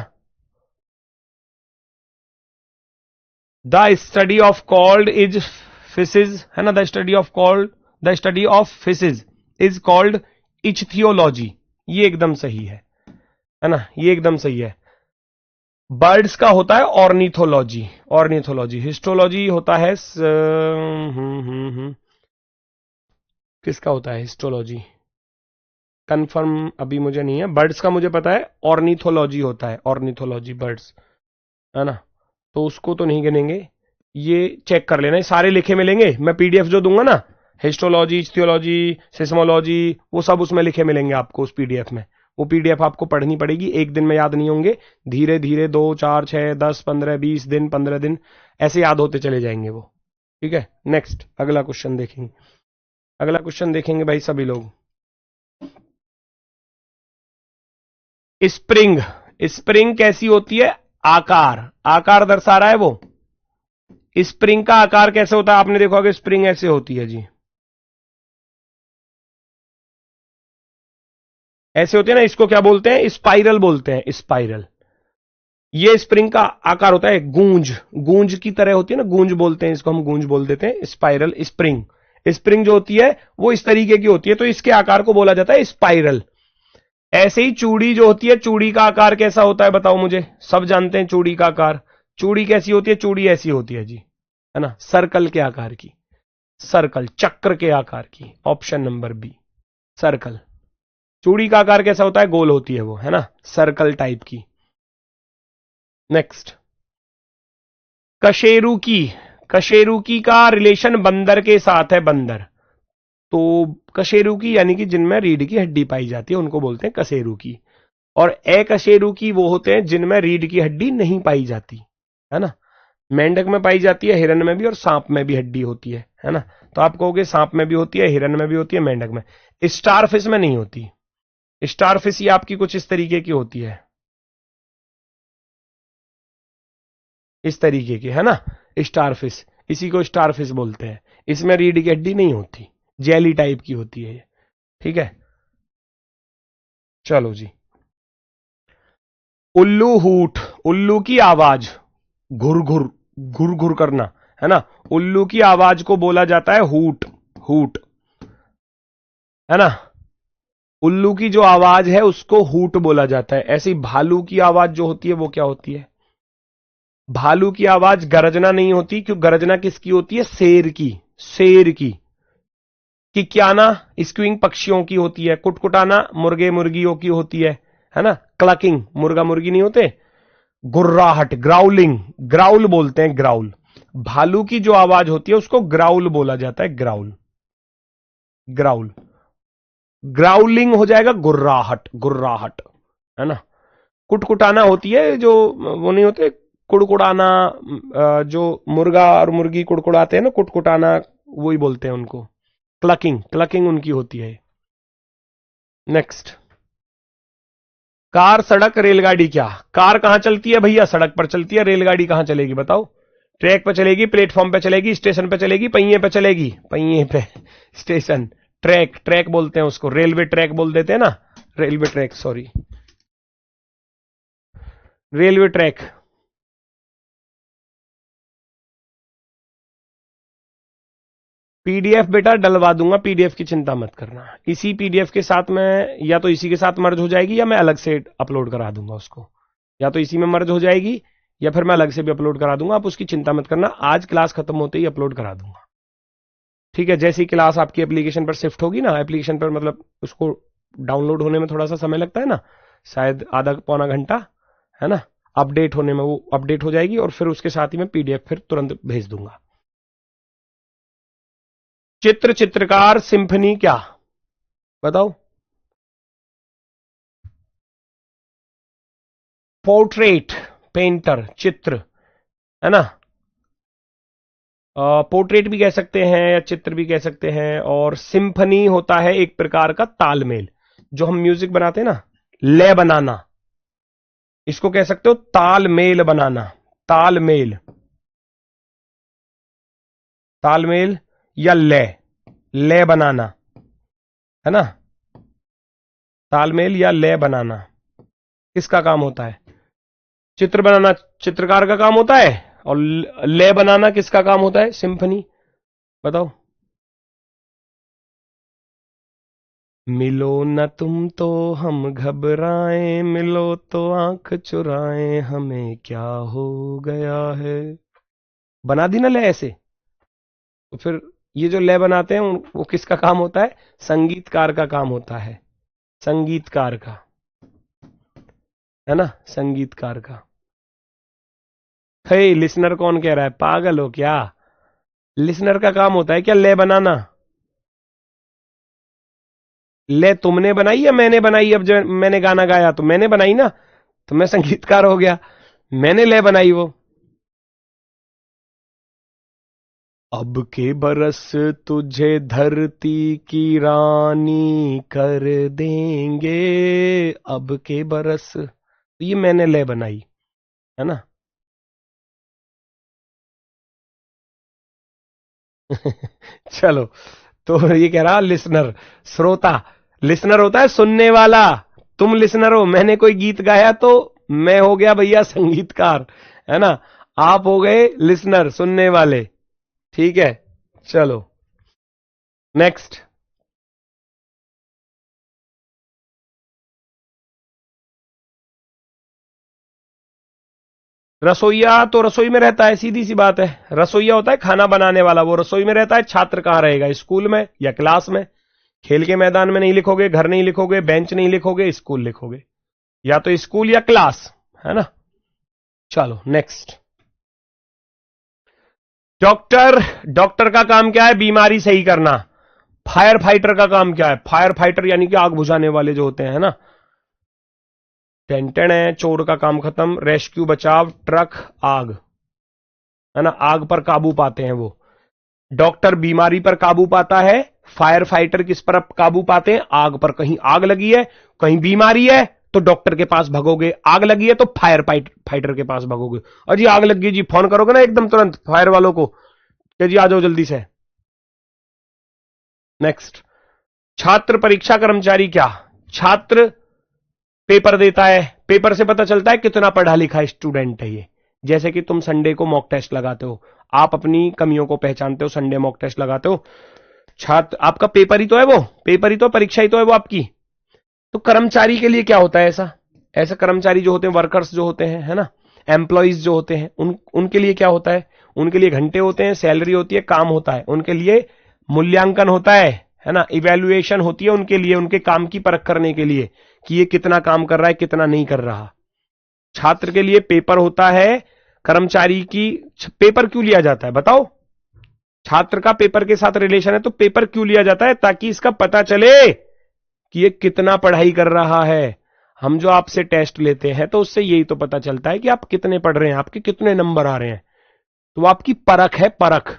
the study of called is fishes, है ना, the study of called, the study of fishes is called ichthyology. ये एकदम सही है ना, ये एकदम सही है। बर्ड्स का होता है ऑर्निथोलॉजी, ऑर्निथोलॉजी। हिस्टोलॉजी होता है किसका होता है हिस्टोलॉजी? कंफर्म अभी मुझे नहीं है। बर्ड्स का मुझे पता है ऑर्निथोलॉजी होता है, ऑर्निथोलॉजी बर्ड्स, है ना। तो उसको तो नहीं गिनेंगे, ये चेक कर लेना, ये सारे लिखे मिलेंगे। मैं पीडीएफ जो दूंगा ना, हिस्टोलॉजी, इच्थियोलॉजी, सिस्मोलॉजी, वो सब उसमें लिखे मिलेंगे आपको उस पीडीएफ में। वो पीडीएफ आपको पढ़नी पड़ेगी, एक दिन में याद नहीं होंगे, धीरे धीरे 2 4 6 10 15 20 दिन, 15 दिन ऐसे याद होते चले जाएंगे वो। ठीक है, नेक्स्ट अगला क्वेश्चन देखेंगे। अगला क्वेश्चन देखेंगे भाई सभी लोग। स्प्रिंग, स्प्रिंग कैसी होती है? आकार, आकार दर्शा रहा है वो। स्प्रिंग का आकार कैसे होता है? आपने देखा होगा स्प्रिंग ऐसे होती है जी, ऐसे होते हैं ना। इसको क्या बोलते हैं? स्पाइरल बोलते हैं, स्पाइरल। ये स्प्रिंग का आकार होता है गूंज, गूंज की तरह होती है ना, गूंज बोलते हैं इसको, हम गूंज बोल देते हैं। स्पाइरल स्प्रिंग, स्प्रिंग जो होती है वो इस तरीके की होती है, तो इसके आकार को बोला जाता है स्पाइरल। ऐसे ही चूड़ी जो होती है, चूड़ी का आकार कैसा होता है बताओ मुझे? सब जानते हैं चूड़ी का आकार। चूड़ी कैसी होती है? चूड़ी ऐसी होती है जी, है ना, सर्कल के आकार की, सर्कल, चक्र के आकार की। Option number B, circle. चूड़ी का आकार कैसा होता है? गोल होती है वो, है ना, सर्कल टाइप की। नेक्स्ट, कशेरुकी, कशेरुकी का रिलेशन बंदर के साथ है, बंदर। तो कशेरुकी यानी कि जिनमें रीढ़ की हड्डी पाई जाती है उनको बोलते हैं कशेरुकी। और अकशेरुकी वो होते हैं जिनमें रीढ़ की हड्डी नहीं पाई जाती, है ना। मेंढक में पाई जाती है, हिरन में भी, और सांप में भी हड्डी होती है ना। तो आप कहोगे सांप में भी होती है, हिरन में भी होती है, मेंढक में। स्टारफिश में नहीं होती। स्टारफिश ये आपकी कुछ इस तरीके की होती है, इस तरीके की, है ना, स्टारफिश। इसी को स्टारफिश बोलते हैं। इसमें रीढ़ की हड्डी नहीं होती, जेली टाइप की होती है ये। ठीक है, चलो जी। उल्लू हूट, उल्लू की आवाज, घुर घुर, घुर घुर करना, है ना। उल्लू की आवाज को बोला जाता है हूट, हूट। है ना। उल्लू की जो आवाज है उसको हूट बोला जाता है। ऐसी भालू की आवाज जो होती है वो क्या होती है? भालू की आवाज गरजना नहीं होती, क्यों? गरजना किसकी होती है? शेर की। शेर की। किक्याना स्क्विंग पक्षियों की होती है। कुटकुटाना मुर्गे मुर्गियों की होती है ना। क्लकिंग मुर्गा मुर्गी नहीं होते। गुर्राहट ग्राउलिंग, ग्राउल बोलते हैं, ग्राउल। भालू की जो आवाज होती है उसको ग्राउल बोला जाता है, ग्राउल। ग्राउल। ग्राउलिंग हो जाएगा गुर्राहट, गुर्राहट, है ना। कुटकुटाना होती है जो वो नहीं होते, कुड़कुड़ाना, जो मुर्गा और मुर्गी कुड़कुड़ाते हैं ना, कुटकुटाना, वही बोलते हैं उनको। क्लकिंग, क्लकिंग उनकी होती है। नेक्स्ट, कार सड़क रेलगाड़ी क्या? कार कहां चलती है भैया? सड़क पर चलती है। रेलगाड़ी कहां चलेगी बताओ? ट्रैक पे चलेगी, प्लेटफॉर्म पे चलेगी, स्टेशन पे चलेगी, पहिए पे चलेगी। पहिए पे स्टेशन। ट्रैक, ट्रैक बोलते हैं उसको, रेलवे ट्रैक बोल देते हैं ना। Railway track, sorry, railway track. PDF बेटा डलवा दूंगा, पीडीएफ की चिंता मत करना। इसी पीडीएफ के साथ में, या तो इसी के साथ मर्ज हो जाएगी या मैं अलग से अपलोड करा दूंगा उसको। या तो इसी में मर्ज हो जाएगी या फिर मैं अलग से भी अपलोड करा दूंगा। आप उसकी चिंता मत करना, आज क्लास खत्म होते ही अपलोड करा दूंगा। ठीक है, जैसी क्लास आपकी एप्लीकेशन पर शिफ्ट होगी ना, एप्लीकेशन पर मतलब उसको डाउनलोड होने में थोड़ा सा समय लगता है ना, शायद आधा पौना घंटा, है ना। अपडेट होने में वो अपडेट हो जाएगी और फिर उसके साथ ही मैं पीडीएफ फिर तुरंत भेज दूंगा। चित्र चित्रकार सिंफनी क्या? बताओ। पोर्ट्रेट पेंटर, चित्र, है ना। पोर्ट्रेट भी कह सकते हैं या चित्र भी कह सकते हैं। और सिंफनी होता है एक प्रकार का तालमेल। जो हम म्यूजिक बनाते हैं ना, लय बनाना, इसको कह सकते हो तालमेल बनाना। तालमेल, तालमेल या लय, लय बनाना, है ना। तालमेल या लय बनाना किसका काम होता है? चित्र बनाना चित्रकार का काम होता है। और लय बनाना किसका काम होता है? सिंफनी। बताओ। मिलो न तुम तो हम घबराएं, मिलो तो आंख चुराएं, हमें क्या हो गया है। बना दी ना लय ऐसे। तो फिर ये जो लय बनाते हैं वो किसका काम होता है? संगीतकार का काम होता है। संगीतकार का, है ना, संगीतकार का। हे लिसनर कौन कह रहा है? पागल हो क्या? लिसनर का काम होता है क्या लय बनाना? ले तुमने बनाई या मैंने बनाई? अब जब मैंने गाना गाया तो मैंने बनाई ना, तो मैं संगीतकार हो गया। मैंने ले बनाई वो। अब के बरस तुझे धरती की रानी कर देंगे, अब के बरस, तो ये मैंने ले बनाई, है ना। चलो, तो ये कह रहा लिसनर, श्रोता। लिसनर होता है सुनने वाला। तुम लिसनर हो, मैंने कोई गीत गाया तो मैं हो गया भैया संगीतकार, है ना। आप हो गए लिसनर, सुनने वाले। ठीक है, चलो नेक्स्ट। रसोईया तो रसोई में रहता है, सीधी सी बात है। रसोईया होता है खाना बनाने वाला, वो रसोई में रहता है। छात्र कहां रहेगा? स्कूल में या क्लास में। खेल के मैदान में नहीं लिखोगे, घर नहीं लिखोगे, बेंच नहीं लिखोगे, स्कूल लिखोगे। या तो स्कूल या क्लास, है ना। चलो नेक्स्ट। डॉक्टर, डॉक्टर का काम क्या है? बीमारी सही करना। फायर फाइटर का काम क्या है? फायर फाइटर यानी कि आग बुझाने वाले जो होते हैं, है ना। टेंटेन है, चोर का काम खत्म। रेस्क्यू, बचाव, ट्रक, आग, है ना। आग पर काबू पाते हैं वो। डॉक्टर बीमारी पर काबू पाता है। फायर फाइटर किस पर काबू पाते हैं? आग पर। कहीं आग लगी है, कहीं बीमारी है, तो डॉक्टर के पास भगोगे। आग लगी है तो फायर फाइटर के पास भगोगे। और जी आग लग गई जी, फोन करोगे ना एकदम तुरंत फायर वालों को कि जी आ जाओ जल्दी से। नेक्स्ट। छात्र परीक्षा कर्मचारी क्या? छात्र पेपर देता है, पेपर से पता चलता है कितना पढ़ा लिखा स्टूडेंट है ये। जैसे कि तुम संडे को मॉक टेस्ट लगाते हो, आप अपनी कमियों को पहचानते हो, संडे मॉक टेस्ट लगाते हो, छात्र, आपका पेपर ही तो है वो, पेपर ही तो, परीक्षा ही तो है वो आपकी। तो कर्मचारी के लिए क्या होता है ऐसा, ऐसा कर्मचारी जो होते हैं, वर्कर्स जो होते हैं, है ना, एम्प्लॉइज जो होते हैं, उनके लिए क्या होता है, उनके लिए घंटे होते हैं, सैलरी होती है, काम होता है, उनके लिए मूल्यांकन होता है ना, इवैल्यूएशन होती है उनके लिए, उनके काम की परख करने के लिए कि ये कितना काम कर रहा है, कितना नहीं कर रहा। छात्र के लिए पेपर होता है, कर्मचारी की, पेपर क्यों लिया जाता है बताओ? छात्र का पेपर के साथ रिलेशन है, तो पेपर क्यों लिया जाता है? ताकि इसका पता चले कि ये कितना पढ़ाई कर रहा है। हम जो आपसे टेस्ट लेते हैं तो उससे यही तो पता चलता है कि आप कितने पढ़ रहे हैं, आपके कितने नंबर आ रहे हैं। तो आपकी परख है, परख,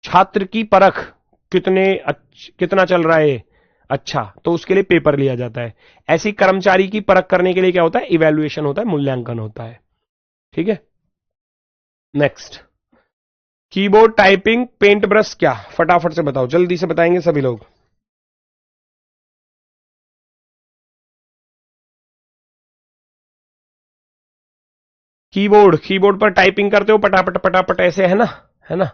छात्र की परख, कितना चल रहा है अच्छा, तो उसके लिए पेपर लिया जाता है। ऐसी कर्मचारी की परख करने के लिए क्या होता है, इवैल्यूएशन होता है, मूल्यांकन होता है। ठीक है, next, keyboard, typing, paint brush, क्या, फटाफट से बताओ, जल्दी से बताएंगे सभी लोग। कीबोर्ड, कीबोर्ड पर टाइपिंग करते हो पटापट पटापट ऐसे, है ना, है ना।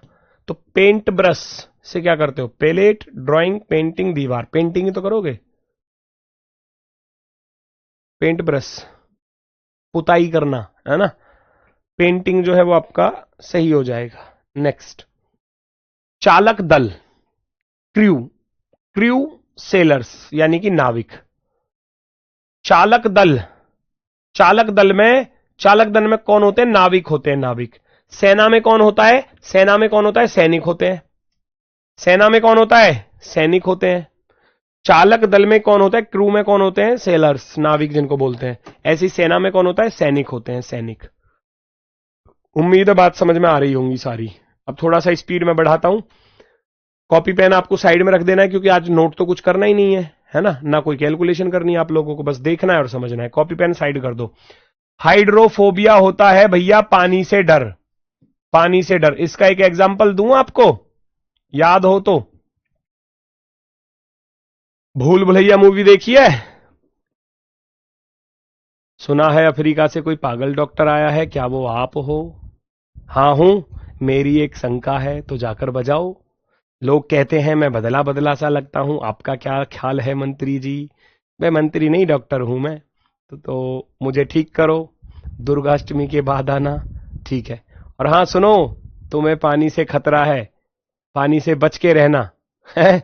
तो पेंट ब्रश से क्या करते हो, पेलेट, ड्राइंग, पेंटिंग, दीवार, पेंटिंग ही तो करोगे। पेंट ब्रश, पुताई करना, है ना, पेंटिंग जो है वो आपका सही हो जाएगा। नेक्स्ट, चालक दल, क्रू, क्रू सेलर्स यानी कि नाविक। चालक दल, चालक दल में, चालक दल में कौन होते हैं, नाविक होते हैं, नाविक। सेना में कौन होता है, सेना में कौन होता है, सैनिक होते हैं। सेना में कौन होता है, सैनिक होते हैं। चालक दल में कौन होता है, क्रू में कौन होते हैं, सेलर्स, नाविक जिनको बोलते हैं। ऐसी सेना में कौन होता है, सैनिक होते हैं, सैनिक। उम्मीद है बात समझ में आ रही होंगी सारी। अब थोड़ा सा स्पीड में बढ़ाता हूं। कॉपी पेन आपको साइड में रख देना है, क्योंकि आज नोट तो कुछ करना ही नहीं है ना, ना कोई कैलकुलेशन करनी है आप लोगों को, बस देखना है और समझना है। कॉपी पेन साइड कर दो। हाइड्रोफोबिया होता है भैया पानी से डर, पानी से डर। इसका एक एग्जांपल दूं आपको, याद हो तो। भूल भुलैया मूवी देखी है? सुना है अफ्रीका से कोई पागल डॉक्टर आया है, क्या वो आप हो? हाँ हूं, मेरी एक शंका है तो जाकर बजाओ। लोग कहते हैं मैं बदला बदला सा लगता हूं, आपका क्या ख्याल है मंत्री जी? मैं मंत्री नहीं, डॉक्टर हूं मैं। तो मुझे ठीक करो, दुर्गाष्टमी के बाद आना, ठीक है। और हाँ सुनो, तुम्हें पानी से खतरा है, पानी से बच के रहना है।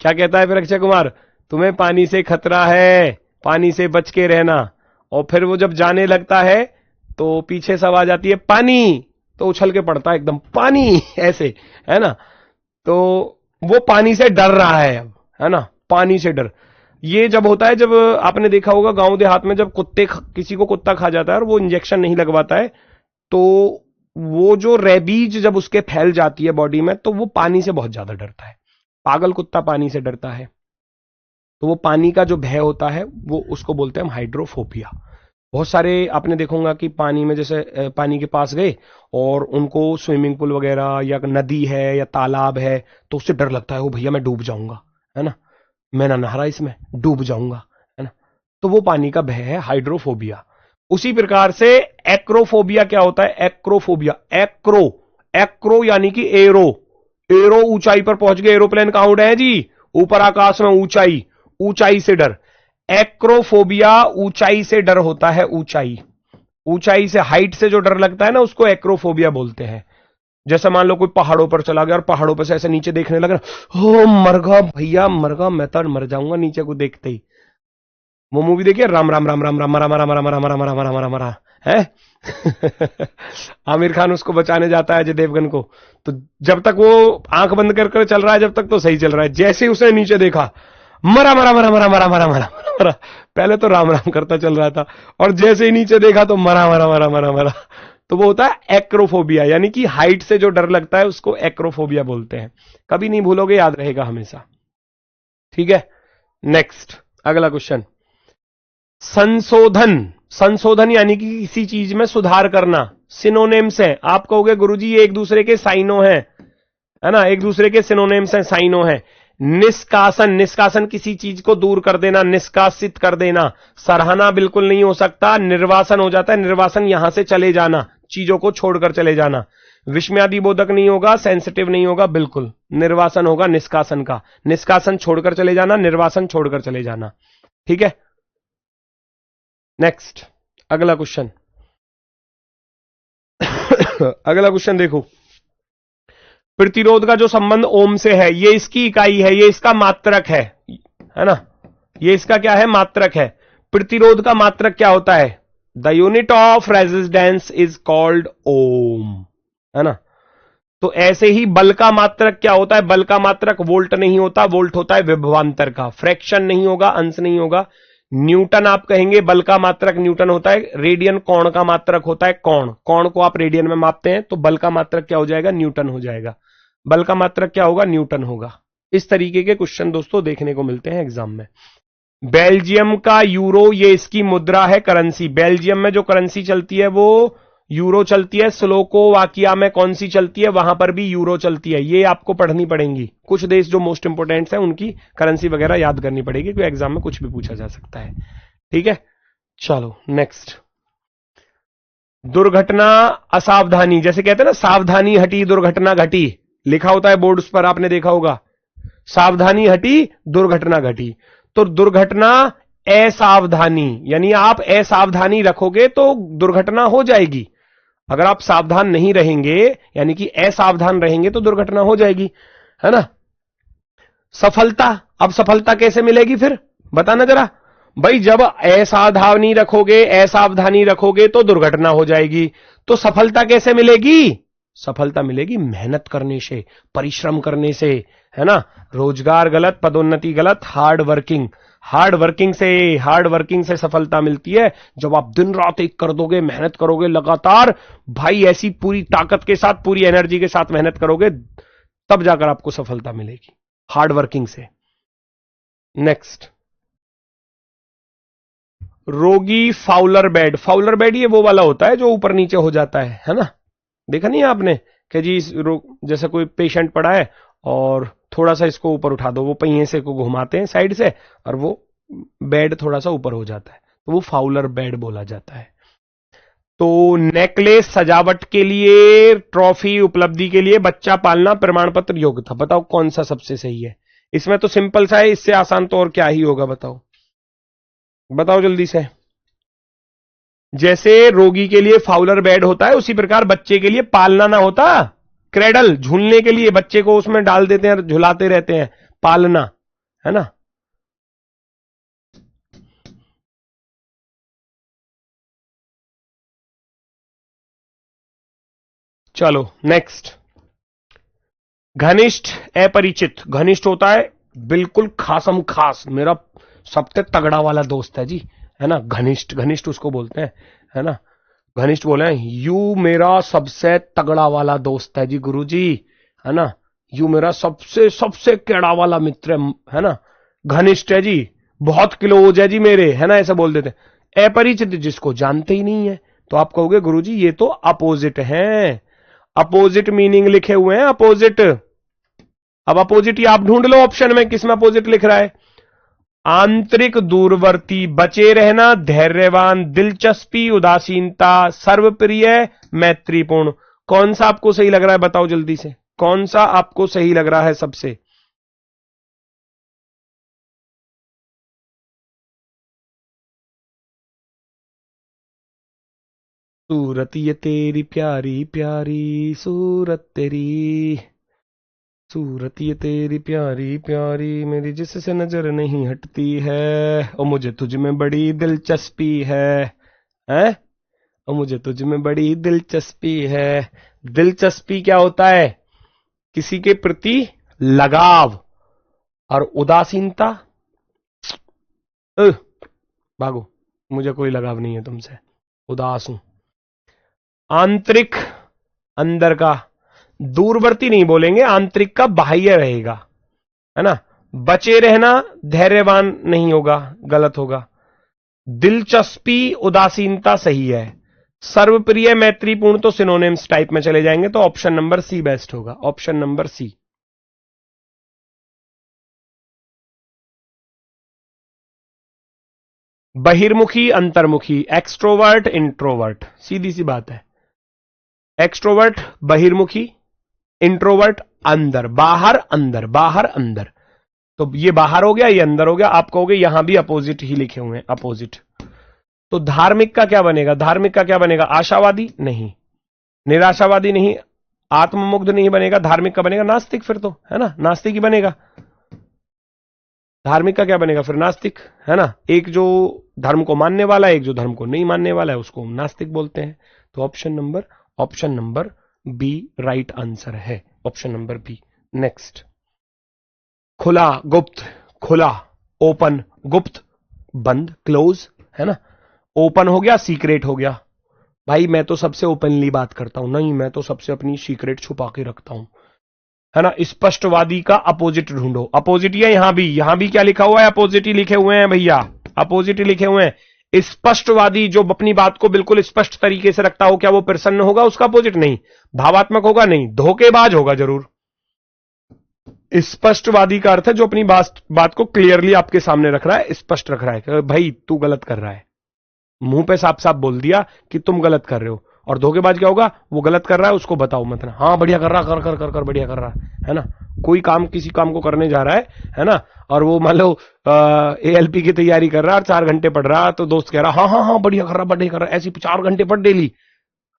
क्या कहता है फिर अक्षय कुमार, तुम्हें पानी से खतरा है, पानी से बच के रहना। और फिर वो जब जाने लगता है तो पीछे से आवाज आती है पानी, तो उछल के पड़ता है एकदम, पानी ऐसे, है ना। तो वो पानी से डर रहा है अब, है ना, पानी से डर। ये जब होता है, जब आपने देखा होगा गांव देहात में, जब किसी को कुत्ता खा जाता है और वो इंजेक्शन नहीं लगवाता है, तो वो जो रेबीज जब उसके फैल जाती है बॉडी में, तो वो पानी से बहुत ज्यादा डरता है। पागल कुत्ता पानी से डरता है। तो वो पानी का जो भय होता है वो, उसको बोलते हैं हम हाइड्रोफोबिया। बहुत सारे आपने देखोगा कि पानी में, जैसे पानी के पास गए और उनको स्विमिंग पूल वगैरह या नदी है या तालाब है, तो उससे डर लगता है, वो भैया मैं डूब जाऊंगा, है ना, मैं ना नहा रहा इसमें, डूब जाऊंगा, है ना। तो वो पानी का भय है, हाइड्रोफोबिया। उसी प्रकार से एक्रोफोबिया क्या होता है, एक्रोफोबिया, एक्रो, एक्रो यानी कि एरो, एरो ऊंचाई पर पहुंच गए, एरोप्लेन कहां उड़े हैं जी, ऊपर आकाश में, ऊंचाई, ऊंचाई से डर। एक्रोफोबिया ऊंचाई से डर होता है, ऊंचाई, ऊंचाई से, हाइट से जो डर लगता है ना, उसको एक्रोफोबिया बोलते हैं। जैसे मान लो कोई पहाड़ों पर चला गया और पहाड़ों पर से ऐसे नीचे देखने लगा, हो मरगा भैया मरगा, मैं तो मर जाऊंगा नीचे को देखते ही। वो मूवी देखिए, राम राम राम राम राम मरा मरा मरा मरा मरा मरा मरा मरा मरा, है। आमिर खान उसको बचाने जाता है अजय देवगन को, तो जब तक वो आंख बंद कर चल रहा है, जब तक तो सही चल रहा है, जैसे ही उसने नीचे देखा, मरा मरा मरा मरा मरा मरा मरा मरा, पहले तो राम राम करता चल रहा था, और जैसे ही नीचे देखा तो मरा मरा मरा मरा मरा। तो वो होता है एक्रोफोबिया, यानी कि हाइट से जो डर लगता है उसको एक्रोफोबिया बोलते हैं। कभी नहीं भूलोगे, याद रहेगा हमेशा, ठीक है। नेक्स्ट, अगला क्वेश्चन, संशोधन, संशोधन यानी कि किसी चीज में सुधार करना, सिनोनिम्स है। आप कहोगे गुरुजी ये एक दूसरे के साइनो हैं, है ना, एक दूसरे के सिनोनिम्स हैं, साइनो हैं। निष्कासन, निष्कासन किसी चीज को दूर कर देना, निष्कासित कर देना। सराहना बिल्कुल नहीं हो सकता, निर्वासन हो जाता है, निर्वासन यहां से चले जाना, चीजों को छोड़कर चले जाना। विषम्यादि बोधक नहीं होगा, सेंसिटिव नहीं होगा, बिल्कुल निर्वासन होगा निष्कासन का। निष्कासन छोड़कर चले जाना, निर्वासन छोड़कर चले जाना, ठीक है। नेक्स्ट, अगला क्वेश्चन। अगला क्वेश्चन देखो, प्रतिरोध का जो संबंध ओम से है, ये इसकी इकाई है, ये इसका मात्रक है ना, ये इसका क्या है, मात्रक है। प्रतिरोध का मात्रक क्या होता है? The unit of resistance is called ohm, है ना। तो ऐसे ही बल का मात्रक क्या होता है? बल का मात्रक वोल्ट नहीं होता, वोल्ट होता है विभवांतर का। फ्रैक्शन नहीं होगा, अंश नहीं होगा। न्यूटन आप कहेंगे, बल का मात्रक न्यूटन होता है। रेडियन कोण का मात्रक होता है, कोण। कोण को आप रेडियन में मापते हैं, तो बल का मात्रक क्या हो जाएगा? न्यूटन हो जाएगा। बल का मात्रक क्या होगा? न्यूटन होगा। इस तरीके के क्वेश्चन दोस्तों देखने को मिलते हैं एग्जाम में। बेल्जियम का यूरो, ये इसकी मुद्रा है, करेंसी। बेल्जियम में जो करेंसी चलती है वो यूरो चलती है। स्लोवाकिया में कौन सी चलती है? वहां पर भी यूरो चलती है। ये आपको पढ़नी पड़ेंगी। कुछ देश जो मोस्ट इंपोर्टेंट है उनकी करेंसी वगैरह याद करनी पड़ेगी, क्योंकि एग्जाम में कुछ भी पूछा जा सकता है, ठीक है। चलो नेक्स्ट, दुर्घटना असावधानी, जैसे कहते हैं ना, सावधानी हटी दुर्घटना घटी, लिखा होता है बोर्ड पर, आपने देखा होगा। सावधानी हटी दुर्घटना घटी। तो दुर्घटना असावधानी, यानी आप असावधानी रखोगे तो दुर्घटना हो जाएगी। अगर आप सावधान नहीं रहेंगे, यानी कि असावधान रहेंगे, तो दुर्घटना हो जाएगी, है ना। सफलता, अब सफलता कैसे मिलेगी फिर? बताना जरा भाई। जब असावधानी रखोगे तो दुर्घटना हो जाएगी, तो सफलता कैसे मिलेगी? सफलता मिलेगी मेहनत करने से, परिश्रम करने से, है ना। रोजगार गलत, पदोन्नति गलत, हार्ड वर्किंग से सफलता मिलती है। जब आप दिन रात एक कर दोगे, मेहनत करोगे लगातार, भाई ऐसी पूरी ताकत के साथ, पूरी एनर्जी के साथ मेहनत करोगे, तब जाकर आपको सफलता मिलेगी, हार्ड वर्किंग से। नेक्स्ट, रोगी फाउलर बेड। फाउलर बेड ये वो वाला होता है जो ऊपर नीचे हो जाता है ना। देखा नहीं है आपने कि जी जैसे कोई पेशेंट पड़ा है और थोड़ा सा इसको ऊपर उठा दो, वो पहिए से को घुमाते हैं साइड से, और वो बेड थोड़ा सा ऊपर हो जाता है, तो वो फाउलर बेड बोला जाता है। तो नेकलेस सजावट के लिए, ट्रॉफी उपलब्धि के लिए, बच्चा पालना, प्रमाण पत्र, योग्यता, बताओ कौन सा सबसे सही है? इसमें तो सिंपल सा है, इससे आसान तो और क्या ही होगा, बताओ बताओ जल्दी से। जैसे रोगी के लिए फाउलर बेड होता है, उसी प्रकार बच्चे के लिए पालना ना होता, क्रेडल, झूलने के लिए बच्चे को उसमें डाल देते हैं, झुलाते रहते हैं, पालना, है ना। चलो नेक्स्ट, घनिष्ठ अपरिचित। घनिष्ठ होता है बिल्कुल खासम खास, मेरा सबसे तगड़ा वाला दोस्त है जी, है ना। घनिष्ठ, घनिष्ठ उसको बोलते हैं, है ना। घनिष्ठ बोले हैं, यू मेरा सबसे तगड़ा वाला दोस्त है जी गुरुजी, है ना। यू मेरा सबसे सबसे केड़ा वाला मित्र है ना। घनिष्ठ है जी, बहुत क्लोज है जी मेरे, है ना, ऐसा बोल देते हैं। अपरिचित, जिसको जानते ही नहीं है, तो आप कहोगे गुरुजी ये तो अपोजिट है। अपोजिट मीनिंग लिखे हुए हैं, अपोजिट। अब अपोजिट ये आप ढूंढ लो ऑप्शन में, किसमें अपोजिट लिख रहा है। आंतरिक दूरवर्ती, बचे रहना, धैर्यवान, दिलचस्पी, उदासीनता, सर्वप्रिय, मैत्रीपूर्ण। कौन सा आपको सही लग रहा है? बताओ जल्दी से, कौन सा आपको सही लग रहा है सबसे? सूरत ये तेरी प्यारी प्यारी सूरत तेरी, सूरत ये तेरी प्यारी प्यारी, मेरी जिससे नजर नहीं हटती है, और मुझे तुझ में बड़ी दिलचस्पी है? और मुझे तुझ में बड़ी दिलचस्पी है। दिलचस्पी क्या होता है? किसी के प्रति लगाव। और उदासीनता, भागो, मुझे कोई लगाव नहीं है तुमसे, उदास हूं। आंतरिक, अंदर का। दूरवर्ती नहीं बोलेंगे, आंतरिक का बाह्य रहेगा, है ना। बचे रहना, धैर्यवान नहीं होगा, गलत होगा। दिलचस्पी, उदासीनता सही है। सर्वप्रिय, मैत्रीपूर्ण तो सिनोनिम्स टाइप में चले जाएंगे, तो ऑप्शन नंबर सी बेस्ट होगा, ऑप्शन नंबर सी। बहिर्मुखी, अंतर्मुखी, एक्सट्रोवर्ट, इंट्रोवर्ट, सीधी सी बात है। एक्सट्रोवर्ट बहिर्मुखी, इंट्रोवर्ट अंदर, बाहर अंदर, बाहर अंदर। तो ये बाहर हो गया, ये अंदर हो गया। आप कहोगे यहां भी अपोजिट ही लिखे हुए हैं, अपोजिट। तो धार्मिक का क्या बनेगा? धार्मिक का क्या बनेगा? आशावादी नहीं, निराशावादी नहीं, आत्ममुग्ध नहीं बनेगा। धार्मिक का बनेगा नास्तिक, फिर तो है ना, नास्तिक ही बनेगा। धार्मिक का क्या बनेगा फिर? नास्तिक, है ना। एक जो धर्म को मानने वाला है, एक जो धर्म को नहीं मानने वाला है, उसको नास्तिक बोलते हैं। तो option number B right answer है, ऑप्शन नंबर बी। नेक्स्ट, खुला गुप्त, खुला ओपन, गुप्त बंद क्लोज, है ना। ओपन हो गया, सीक्रेट हो गया। भाई मैं तो सबसे ओपनली बात करता हूं, नहीं मैं तो सबसे अपनी सीक्रेट छुपा के रखता हूं, है ना। स्पष्टवादी का अपोजिट ढूंढो। अपोजिट है यहां भी क्या लिखा हुआ है? अपोजिट ही लिखे हुए हैं भैया, अपोजिट ही लिखे हुए हैं। स्पष्टवादी जो अपनी बात को बिल्कुल स्पष्ट तरीके से रखता हो, क्या वो प्रसन्न होगा? उसका अपोजिट नहीं। भावात्मक होगा? नहीं। धोखेबाज होगा जरूर। स्पष्टवादी का अर्थ है जो अपनी बात को क्लियरली आपके सामने रख रहा है, स्पष्ट रख रहा है कि भाई तू गलत कर रहा है, मुंह पे साफ साफ बोल दिया कि तुम गलत कर रहे हो। और धोखेबाज क्या होगा? वो गलत कर रहा है, उसको बताओ मत ना, हाँ बढ़िया कर रहा, कर कर कर कर बढ़िया कर रहा है ना। कोई काम, किसी काम को करने जा रहा है ना, और वो मान लो ALP की तैयारी कर रहा है, 4 घंटे पढ़ रहा, तो दोस्त कह रहा हाँ हाँ हाँ बढ़िया कर रहा, ऐसी 4 घंटे पढ़ डेली।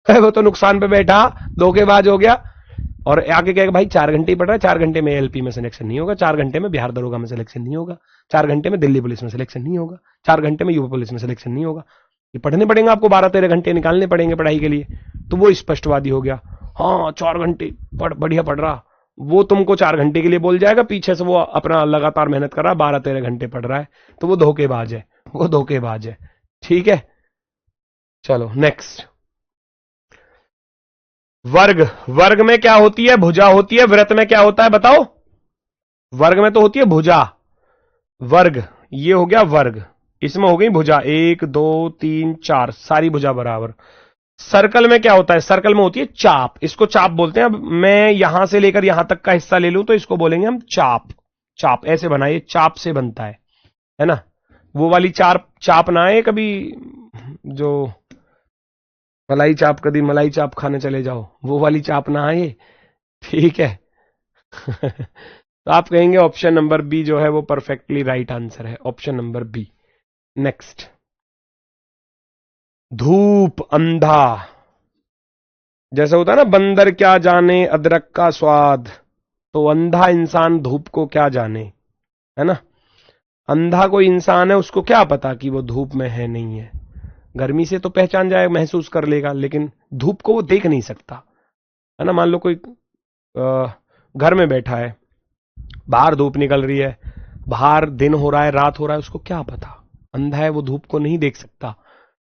वो तो नुकसान पे बैठा, धोखेबाज हो गया। और आगे कहेगा भाई 4 घंटे ही पढ़ रहा है, 4 घंटे में ALP में सिलेक्शन नहीं होगा, 4 घंटे में बिहार दरोगा में सिलेक्शन नहीं होगा, 4 घंटे में दिल्ली पुलिस में सिलेक्शन नहीं होगा, 4 घंटे में यूपी पुलिस में सिलेक्शन नहीं होगा। ये पढ़ने पड़ेंगे आपको, 12-13 घंटे निकालने पड़ेंगे पढ़ाई के लिए। तो वो स्पष्टवादी हो गया। हाँ 4 घंटे बढ़िया पढ़ रहा, वो तुमको 4 घंटे के लिए बोल जाएगा, पीछे से वो अपना लगातार मेहनत कर रहा है, 12-13 घंटे पढ़ रहा है, तो वो धोखेबाज है, वो धोखेबाज है। ठीक है, चलो नेक्स्ट। वर्ग, वर्ग में क्या होती है? भुजा होती है। व्रत में क्या होता है बताओ? वर्ग में तो होती है भुजा। वर्ग, ये हो गया वर्ग, इसमें हो गई भुजा, 1 2 3 4 सारी भुजा बराबर। सर्कल में क्या होता है? सर्कल में होती है चाप, इसको चाप बोलते हैं। अब मैं यहां से लेकर यहां तक का हिस्सा ले लूं तो इसको बोलेंगे हम चाप। चाप ऐसे बनाइए, चाप से बनता है ना। वो वाली चाप ना आए कभी, जो मलाई चाप, कभी मलाई चाप खाने चले जाओ, वो वाली चाप ना आए, ठीक है। तो आप कहेंगे ऑप्शन नंबर बी जो है वो परफेक्टली राइट आंसर है, ऑप्शन नंबर बी। नेक्स्ट, धूप, अंधा। जैसे होता है ना, बंदर क्या जाने अदरक का स्वाद, तो अंधा इंसान धूप को क्या जाने, है ना। अंधा कोई इंसान है, उसको क्या पता कि वो धूप में है नहीं है। गर्मी से तो पहचान जाएगा, महसूस कर लेगा, लेकिन धूप को वो देख नहीं सकता, है ना। मान लो कोई घर में बैठा है, बाहर धूप निकल रही है, बाहर दिन हो रहा है, रात हो रहा है, उसको क्या पता। अंधा है, वो धूप को नहीं देख सकता।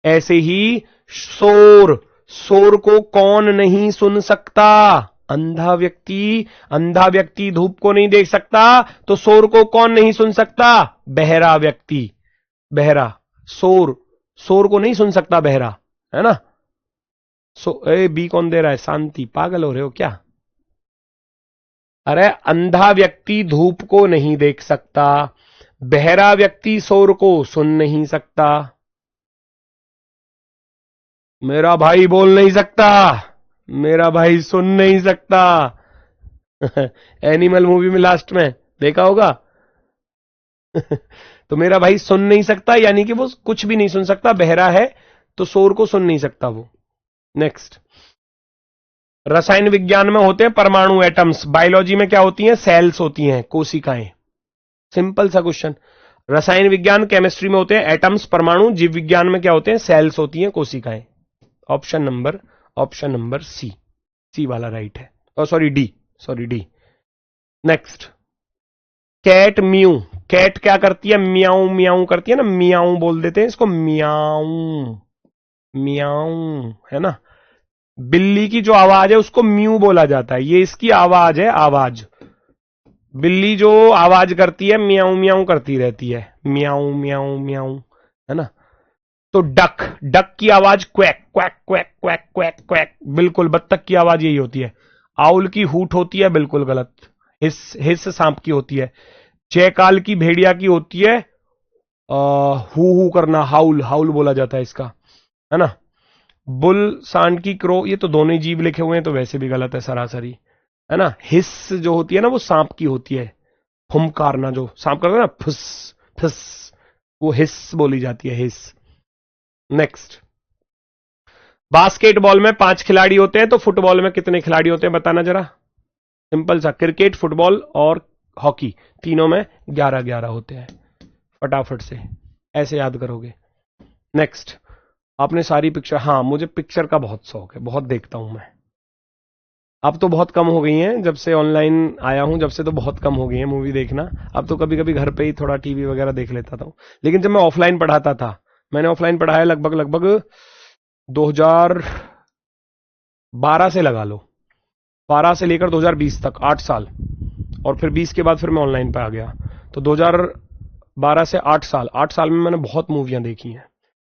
ऐसे ही शोर, शोर को कौन नहीं सुन सकता? अंधा व्यक्ति धूप को नहीं देख सकता, तो शोर को कौन नहीं सुन सकता? बहरा व्यक्ति, बहरा। शोर, शोर को नहीं सुन सकता बहरा, है ना। बी कौन दे रहा है? शांति, पागल हो रहे हो क्या? अरे अंधा व्यक्ति धूप को नहीं देख सकता, बहरा व्यक्ति शोर को सुन नहीं सकता। मेरा भाई बोल नहीं सकता, मेरा भाई सुन नहीं सकता। एनिमल मूवी में लास्ट में देखा होगा। तो मेरा भाई सुन नहीं सकता, यानी कि वो कुछ भी नहीं सुन सकता, बहरा है, तो शोर को सुन नहीं सकता वो। नेक्स्ट, रसायन विज्ञान में होते हैं परमाणु, एटम्स। बायोलॉजी में क्या होती हैं? सेल्स होती हैं, कोशिकाएं। सिंपल सा क्वेश्चन। रसायन विज्ञान, केमिस्ट्री में होते हैं एटम्स, परमाणु। जीव विज्ञान में क्या होते हैं? सेल्स होती हैं, कोशिकाएं। ऑप्शन नंबर सी वाला राइट है। Sorry D. Next, cat mew. Cat क्या करती है? म्याऊ म्याऊ करती है ना, म्याऊ बोल देते हैं इसको, म्याऊ म्याऊ, है ना। बिल्ली की जो आवाज है उसको म्यू बोला जाता है, ये इसकी आवाज है, आवाज। बिल्ली जो आवाज करती है, म्याऊ म्याऊ करती रहती है, म्याऊ म्याऊ म्याऊ, है ना। तो डक की आवाज quack quack quack quack quack quack, बिल्कुल बत्तख की आवाज यही होती है। आउल की हूट होती है, बिल्कुल गलत। हिस सांप की होती है। जयकाल की भेड़िया की होती है हू करना, हाउल हाउल बोला जाता है इसका, है ना। बुल, सांड की, क्रो, ये तो दोनों ही जीव लिखे हुए हैं तो वैसे भी गलत है सरासरी, है ना। हिस जो होती है ना वो सांप की होती है, फुमकारना जो सांप करता है ना, फुस फुस, वो हिस बोली जाती है, हिस। नेक्स्ट, बास्केटबॉल में 5 खिलाड़ी होते हैं तो फुटबॉल में कितने खिलाड़ी होते हैं बताना जरा। सिंपल सा, क्रिकेट, फुटबॉल और हॉकी तीनों में 11-11 होते हैं। फटाफट से ऐसे याद करोगे। नेक्स्ट, आपने सारी पिक्चर, हाँ मुझे पिक्चर का बहुत शौक है, बहुत देखता हूं मैं। अब तो बहुत कम हो गई हैं, जब से ऑनलाइन आया हूं जब से तो बहुत कम हो गई है मूवी देखना। अब तो कभी कभी घर पे ही थोड़ा टीवी वगैरह देख लेता था, लेकिन जब मैं ऑफलाइन पढ़ाता था, मैंने ऑफलाइन पढ़ाया लगभग लगभग 2012 से लगा लो, 12 से लेकर 2020 तक 8 साल, और फिर 20 के बाद फिर मैं ऑनलाइन पे आ गया। तो 2012 से 8 साल में मैंने बहुत मूवियां देखी हैं,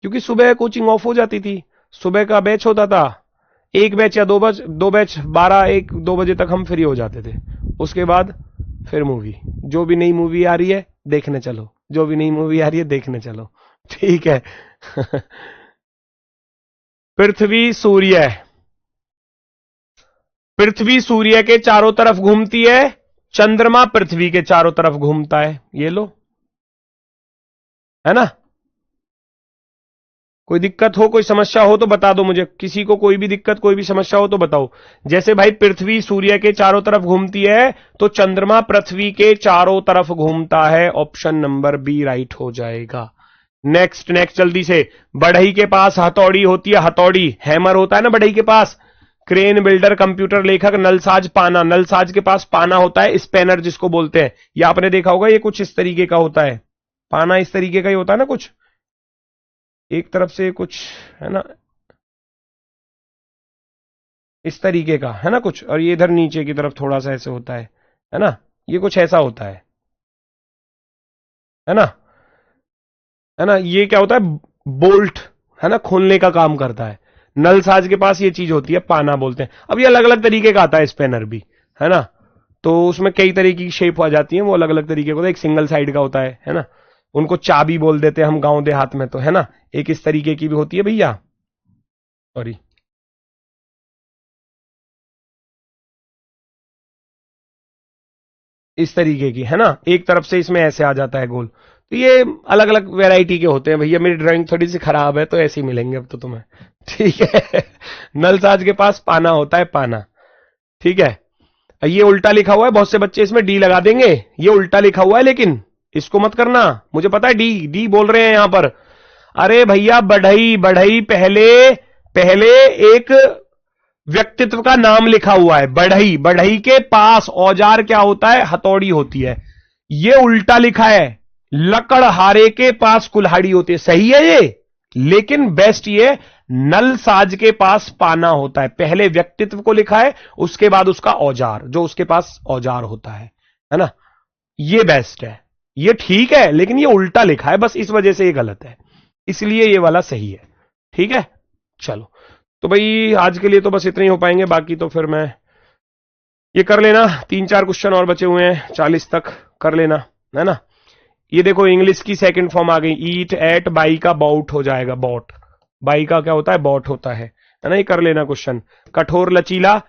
क्योंकि सुबह कोचिंग ऑफ हो जाती थी, सुबह का बैच होता था, एक बैच या दो बैच 12-1-2 बजे तक हम फ्री हो जाते थे। उसके बाद फिर मूवी, जो भी नई मूवी आ रही है देखने चलो, जो भी नई मूवी आ रही है देखने चलो, ठीक है। पृथ्वी सूर्य, पृथ्वी सूर्य के चारों तरफ घूमती है, चंद्रमा पृथ्वी के चारों तरफ घूमता है, ये लो, है ना। कोई दिक्कत हो, कोई समस्या हो तो बता दो मुझे, किसी को कोई भी दिक्कत कोई भी समस्या हो तो बताओ। जैसे भाई पृथ्वी सूर्य के चारों तरफ घूमती है तो चंद्रमा पृथ्वी के चारों तरफ घूमता है, ऑप्शन नंबर बी राइट हो जाएगा। नेक्स्ट नेक्स्ट जल्दी से, बढ़ई के पास हथौड़ी होती है, हथौड़ी, हैमर होता है ना बढ़ई के पास। क्रेन, बिल्डर, कंप्यूटर, लेखक, नलसाज, पाना, नलसाज के पास पाना होता है, स्पेनर जिसको बोलते हैं, ये आपने देखा होगा, ये कुछ इस तरीके का होता है, पाना इस तरीके का ही होता है ना, कुछ एक तरफ से कुछ, है ना, इस तरीके का है ना कुछ, और ये इधर नीचे की तरफ थोड़ा सा ऐसे होता है ना, ये कुछ ऐसा होता है ना, है ना। ये क्या होता है, बोल्ट, है ना, खोलने का काम करता है। नलसाज के पास ये चीज होती है, पाना बोलते हैं। अब ये अलग अलग तरीके का आता है स्पेनर भी, है ना, तो उसमें कई तरीके की शेप आ जाती है, वो अलग अलग तरीके का होता है। एक सिंगल साइड का होता है ना, उनको चाबी बोल देते हैं हम गांव देहात में तो, है ना। एक इस तरीके की भी होती है भैया, सॉरी, इस तरीके की, है ना, एक तरफ से इसमें ऐसे आ जाता है गोल। तो ये अलग अलग वैरायटी के होते हैं भैया, मेरी ड्राइंग थोड़ी सी खराब है तो ऐसे ही मिलेंगे अब तो तुम्हें, ठीक है। नलसाज के पास पाना होता है, पाना, ठीक है। ये उल्टा लिखा हुआ है, बहुत से बच्चे इसमें डी लगा देंगे, ये उल्टा लिखा हुआ है, लेकिन इसको मत करना, मुझे पता है डी डी बोल रहे हैं यहां पर। अरे भैया बढ़ई, बढ़ई पहले, पहले एक व्यक्तित्व का नाम लिखा हुआ है, बढ़ई, बढ़ई के पास औजार क्या होता है, हथौड़ी होती है। ये उल्टा लिखा है, लकड़हारे के पास कुल्हाड़ी होती है, सही है ये, लेकिन बेस्ट ये नलसाज के पास पाना होता है। पहले व्यक्तित्व को लिखा है, उसके बाद उसका औजार, जो उसके पास औजार होता है ना, ये बेस्ट है, ये ठीक है, लेकिन ये उल्टा लिखा है, बस इस वजह से ये गलत है, इसलिए ये वाला सही है, ठीक है। चलो, तो भाई आज के लिए तो बस इतने ही हो पाएंगे, बाकी तो फिर मैं ये कर लेना, 3-4 क्वेश्चन और बचे हुए हैं, 40 तक कर लेना, है ना। ये देखो इंग्लिश की सेकंड फॉर्म आ गई, ईट एट, बाई का बाउट हो जाएगा, बॉट, बाई का क्या होता है, बॉट होता है ना। ये कर लेना क्वेश्चन। कठोर, लचीला,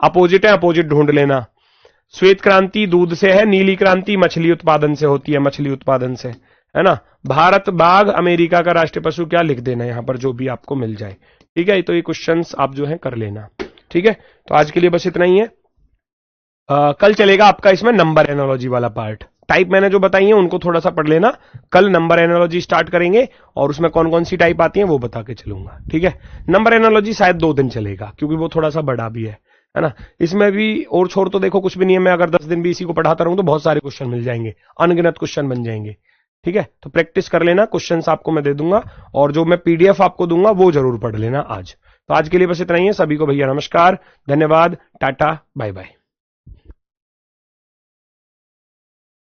अपोजिट है, अपोजिट ढूंढ लेना। श्वेत क्रांति दूध से है, नीली क्रांति मछली उत्पादन से होती है, मछली उत्पादन से, है ना। भारत बाघ, अमेरिका का राष्ट्रीय पशु क्या, लिख देना यहां पर जो भी आपको मिल जाए, ठीक है। तो ये क्वेश्चंस आप जो है कर लेना, ठीक है। तो आज के लिए बस इतना ही है। कल चलेगा आपका इसमें नंबर एनालॉजी वाला पार्ट, टाइप मैंने जो बताई है उनको थोड़ा सा पढ़ लेना, कल नंबर एनालॉजी स्टार्ट करेंगे और उसमें कौन कौन सी टाइप आती है वो बता के चलूंगा, ठीक है। नंबर एनालॉजी शायद 2 दिन चलेगा, क्योंकि वो थोड़ा सा बड़ा भी है ना। इसमें भी और छोड़ तो देखो कुछ भी नहीं है, मैं अगर 10 दिन भी इसी को पढ़ाता रहूं तो बहुत सारे क्वेश्चन मिल जाएंगे, अनगिनत क्वेश्चन बन जाएंगे, ठीक है। तो प्रैक्टिस कर लेना, क्वेश्चंस आपको मैं दे दूंगा, और जो मैं पीडीएफ आपको दूंगा वो जरूर पढ़ लेना आज। तो आज के लिए बस इतना ही है, सभी को भैया नमस्कार, धन्यवाद, टाटा, बाय बाय।